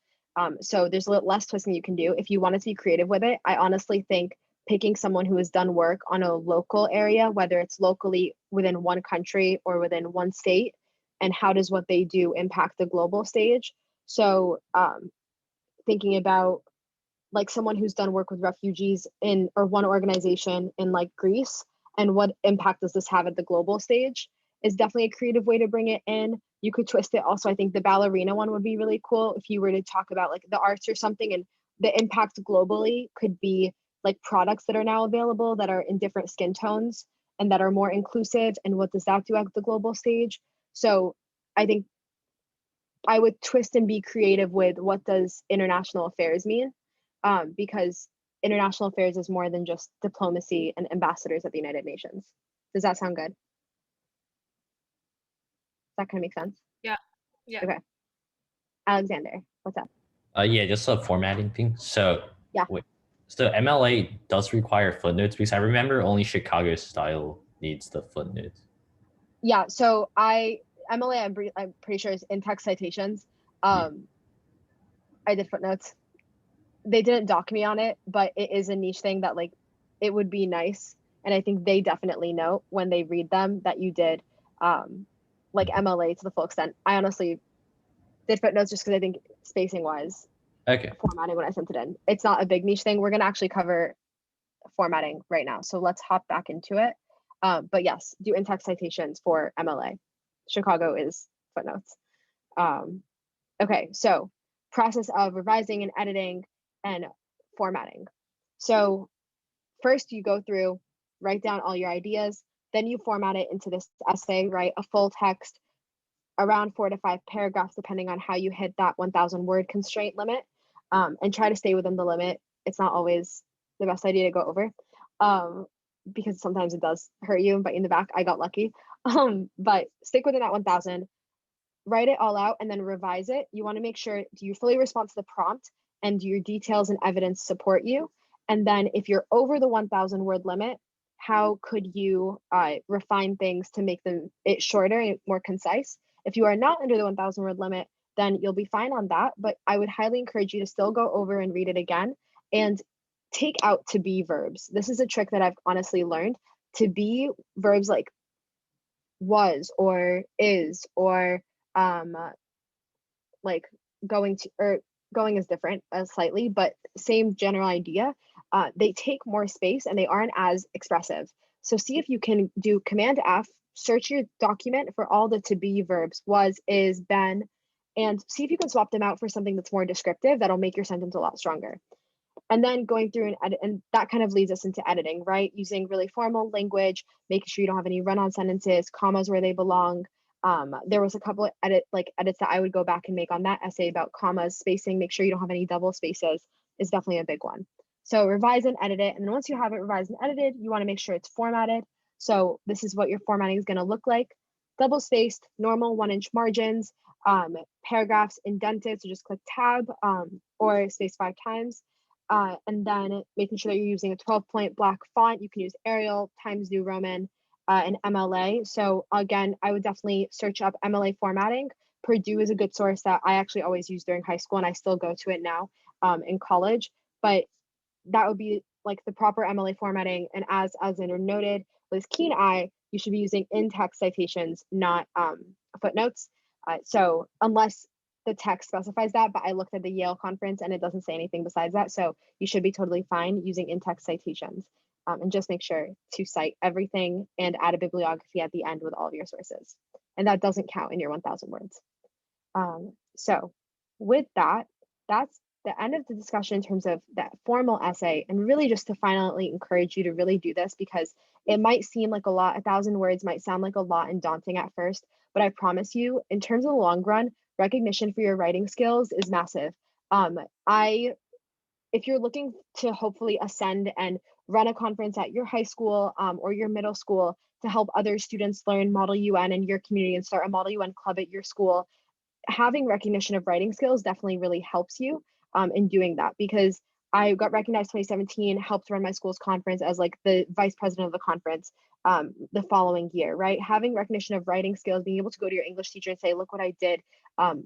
So there's a little less twisting you can do. If you wanted to be creative with it, I honestly think picking someone who has done work on a local area, whether it's locally within one country or within one state, and how does what they do impact the global stage. So thinking about like someone who's done work with refugees in or one organization in like Greece, and what impact does this have at the global stage is definitely a creative way to bring it in. You could twist it also. I think the ballerina one would be really cool if you were to talk about like the arts or something, and the impact globally could be like products that are now available that are in different skin tones and that are more inclusive, and what does that do at the global stage. So I think I would twist and be creative with what does international affairs mean, because international affairs is more than just diplomacy and ambassadors at the United Nations. Does that sound good? Does that kind of make sense? Yeah. Yeah. Okay. Alexander, what's up? Yeah, just a formatting thing. So Yeah. wait, so MLA does require footnotes because I remember only Chicago style needs the footnotes. Yeah, so MLA, I'm pretty sure is in-text citations. I did footnotes. They didn't dock me on it, but it is a niche thing that like it would be nice. And I think they definitely know when they read them that you did like MLA to the full extent. I honestly did footnotes just because I think spacing wise, Okay. formatting when I sent it in. It's not a big niche thing. We're gonna actually cover formatting right now. So let's hop back into it. But yes, do in-text citations for MLA. Chicago is footnotes. Okay, so process of revising and editing and formatting. So first you go through, write down all your ideas, then you format it into this essay, write a full text, around 4 to 5 paragraphs, depending on how you hit that 1,000 word constraint limit, and try to stay within the limit. It's not always the best idea to go over because sometimes it does hurt you and bite you in the back. I got lucky, but stick within that 1,000. Write it all out and then revise it. You want to make sure do you fully respond to the prompt and do your details and evidence support you? And then if you're over the 1,000 word limit, how could you refine things to make it shorter and more concise? If you are not under the 1,000 word limit, then you'll be fine on that. But I would highly encourage you to still go over and read it again and take out to be verbs. This is a trick that I've honestly learned. To be verbs like was or is or like going to or going is different slightly, but same general idea. They take more space and they aren't as expressive. So see if you can do Command F, search your document for all the to be verbs, was, is, been, and see if you can swap them out for something that's more descriptive that'll make your sentence a lot stronger. And then going through and edit, and that kind of leads us into editing, right? Using really formal language, making sure you don't have any run-on sentences, commas where they belong. There was a couple of edits that I would go back and make on that essay about commas, spacing, make sure you don't have any double spaces is definitely a big one. So revise and edit it. And then once you have it revised and edited, you want to make sure it's formatted. So this is what your formatting is going to look like. Double spaced, normal 1-inch margins, paragraphs indented, so just click tab or space 5 times. And then making sure that you're using a 12-point black font. You can use Arial, Times New Roman, and MLA. So again, I would definitely search up MLA formatting. Purdue is a good source that I actually always use during high school, and I still go to it now in college. But that would be like the proper MLA formatting. And as Alexander noted, with his keen eye, you should be using in-text citations, not footnotes. So unless the text specifies that, but I looked at the Yale conference and it doesn't say anything besides that. So you should be totally fine using in-text citations, and just make sure to cite everything and add a bibliography at the end with all of your sources. And that doesn't count in your 1,000 words. So with that, that's the end of the discussion in terms of that formal essay, and really just to finally encourage you to really do this, because it might seem like a lot. 1,000 words might sound like a lot and daunting at first, but I promise you, in terms of the long run, recognition for your writing skills is massive. If you're looking to hopefully ascend and run a conference at your high school or your middle school to help other students learn Model UN in your community and start a Model UN club at your school, having recognition of writing skills definitely really helps you in doing that, because I got recognized 2017, helped run my school's conference as like the vice president of the conference the following year, right? Having recognition of writing skills, being able to go to your English teacher and say, look what I did.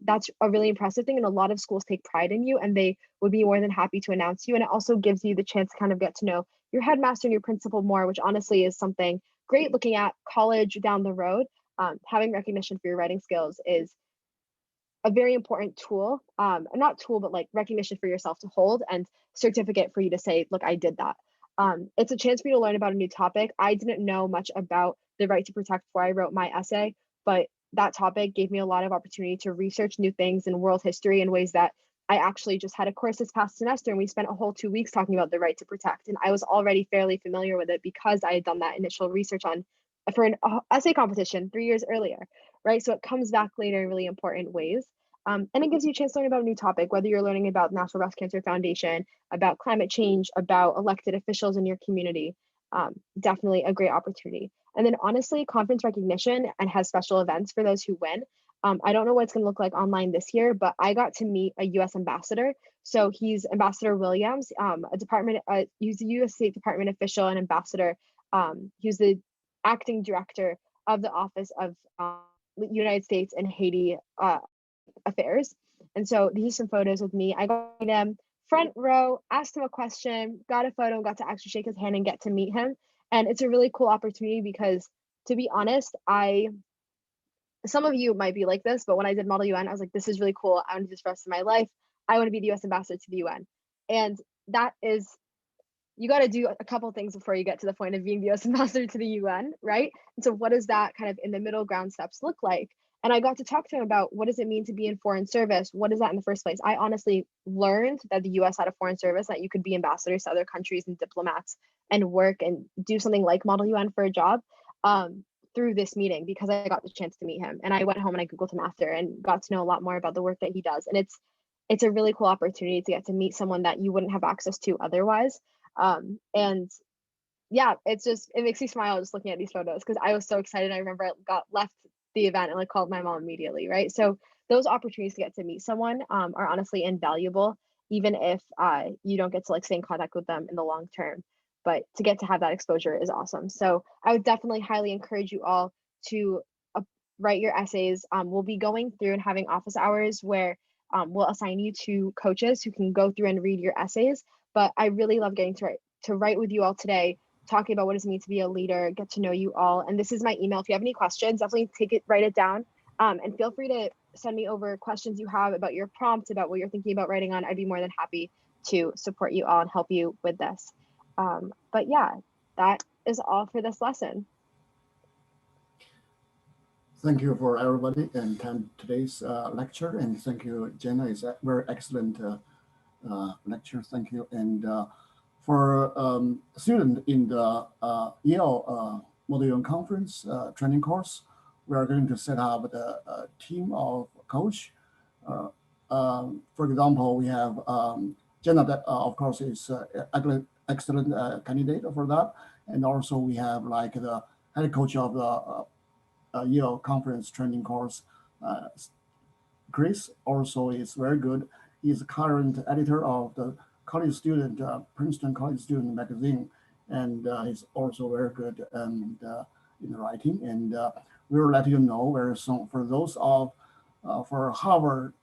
That's a really impressive thing. And a lot of schools take pride in you and they would be more than happy to announce you. And it also gives you the chance to kind of get to know your headmaster and your principal more, which honestly is something great looking at college down the road. Having recognition for your writing skills is a very important tool, not tool, but like recognition for yourself to hold and certificate for you to say, look, I did that. It's a chance for you to learn about a new topic. I didn't know much about the right to protect before I wrote my essay, but that topic gave me a lot of opportunity to research new things in world history in ways that I actually just had a course this past semester and we spent a whole 2 weeks talking about the right to protect. And I was already fairly familiar with it because I had done that initial research for an essay competition 3 years earlier, right? So it comes back later in really important ways. And it gives you a chance to learn about a new topic, whether you're learning about National Breast Cancer Foundation, about climate change, about elected officials in your community. definitely a great opportunity. And then honestly, conference recognition and has special events for those who win. I don't know what it's going to look like online this year, but I got to meet a U.S. ambassador. So he's Ambassador Williams, he's a U.S. State Department official and ambassador. He was the acting director of the Office of United States and Haiti Affairs. And so these are some photos with me. I got him front row, asked him a question, got a photo, got to actually shake his hand and get to meet him. And it's a really cool opportunity because, to be honest, some of you might be like this, but when I did Model UN, I was like, this is really cool. I want to do this for the rest of my life. I want to be the US ambassador to the UN. And that is, you got to do a couple things before you get to the point of being the US ambassador to the UN, right? And so what does that kind of in the middle ground steps look like? And I got to talk to him about what does it mean to be in foreign service? What is that in the first place? I honestly learned that the US had a foreign service, that you could be ambassadors to other countries and diplomats and work and do something like Model UN for a job. Through this meeting, because I got the chance to meet him, and I went home and I Googled him after and got to know a lot more about the work that he does. And it's a really cool opportunity to get to meet someone that you wouldn't have access to otherwise. And yeah, it makes me smile just looking at these photos because I was so excited. I remember I got left the event and I called my mom immediately, right? So those opportunities to get to meet someone are honestly invaluable, even if you don't get to like stay in contact with them in the long term. But to get to have that exposure is awesome. So I would definitely highly encourage you all to write your essays. We'll be going through and having office hours where we'll assign you to coaches who can go through and read your essays. But I really love getting to write with you all today, talking about what does it mean to be a leader, get to know you all. And this is my email. If you have any questions, definitely write it down. And feel free to send me over questions you have about your prompt, about what you're thinking about writing on. I'd be more than happy to support you all and help you with this. But yeah, that is all for this lesson. Thank you for everybody and today's lecture, and thank you, Jenna. It's a very excellent lecture. Thank you. And for student in the Yale Model UN Conference training course, we are going to set up the team of coach. For example, we have Jenna that of course is excellent candidate for that, and also we have like the head coach of the Yale Conference training course. Chris also is very good. He's current editor of the college student Princeton College Student magazine, and he's also very good in writing. And we will let you know very soon. For those of for Harvard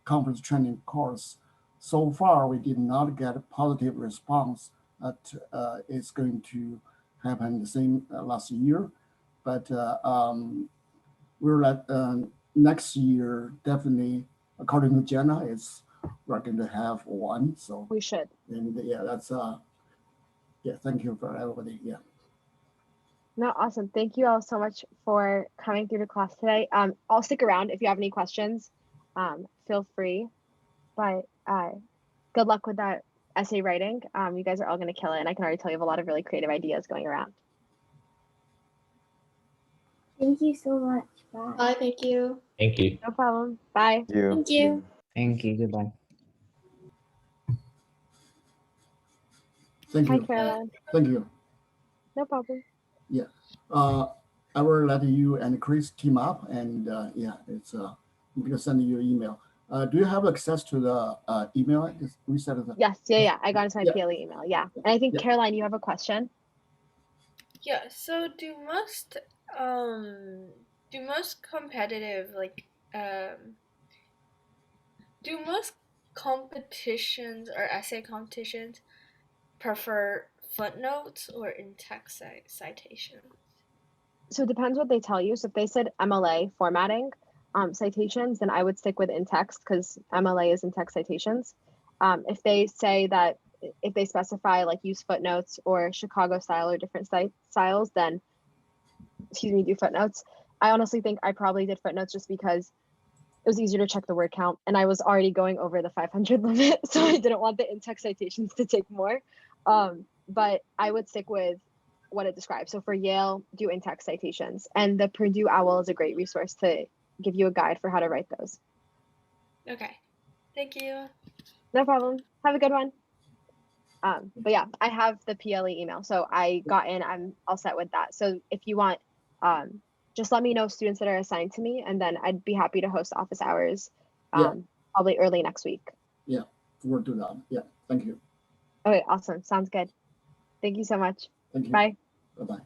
conference training course, so far we did not get a positive response. That is going to happen the same last year, but we'll let next year definitely, according to Jenna, we're going to have one. So we should. And yeah, that's yeah. Thank you for everybody. Yeah. No, awesome. Thank you all so much for coming through to class today. I'll stick around if you have any questions. Feel free. But good luck with that essay writing. You guys are all going to kill it, and I can already tell you have a lot of really creative ideas going around. Thank you so much. Bye. Bye. Thank you. Thank you. No problem. Bye. Thank you. Thank you. Goodbye. Thank Hi, you. Caroline. Thank you. No problem. Yeah. I will let you and Chris team up, and yeah, it's I'm gonna send you an email. Do you have access to the email? We said it. Yes. Yeah. I got into my Yeah. PLE email. Yeah. And I think, Yeah. Caroline, you have a question? Yeah, so do most competitive do most competitions or essay competitions prefer footnotes or in-text citations? So it depends what they tell you. So if they said MLA formatting citations, then I would stick with in-text because MLA is in-text citations. If they say that, if they specify like use footnotes or Chicago style or different styles, then do footnotes. I honestly think I probably did footnotes just because it was easier to check the word count, and I was already going over the 500 limit, so I didn't want the in-text citations to take more. But I would stick with what it describes. So for Yale, do in-text citations, and the Purdue OWL is a great resource to give you a guide for how to write those. Okay, thank you. No problem. Have a good one. But yeah, I have the PLE email, so I got in. I'm all set with that. So if you want, just let me know students that are assigned to me, and then I'd be happy to host office hours, Yeah. probably early next week. Yeah, we'll do that. Yeah, thank you. Okay, awesome. Sounds good. Thank you so much. Thank you. Bye. Bye-bye.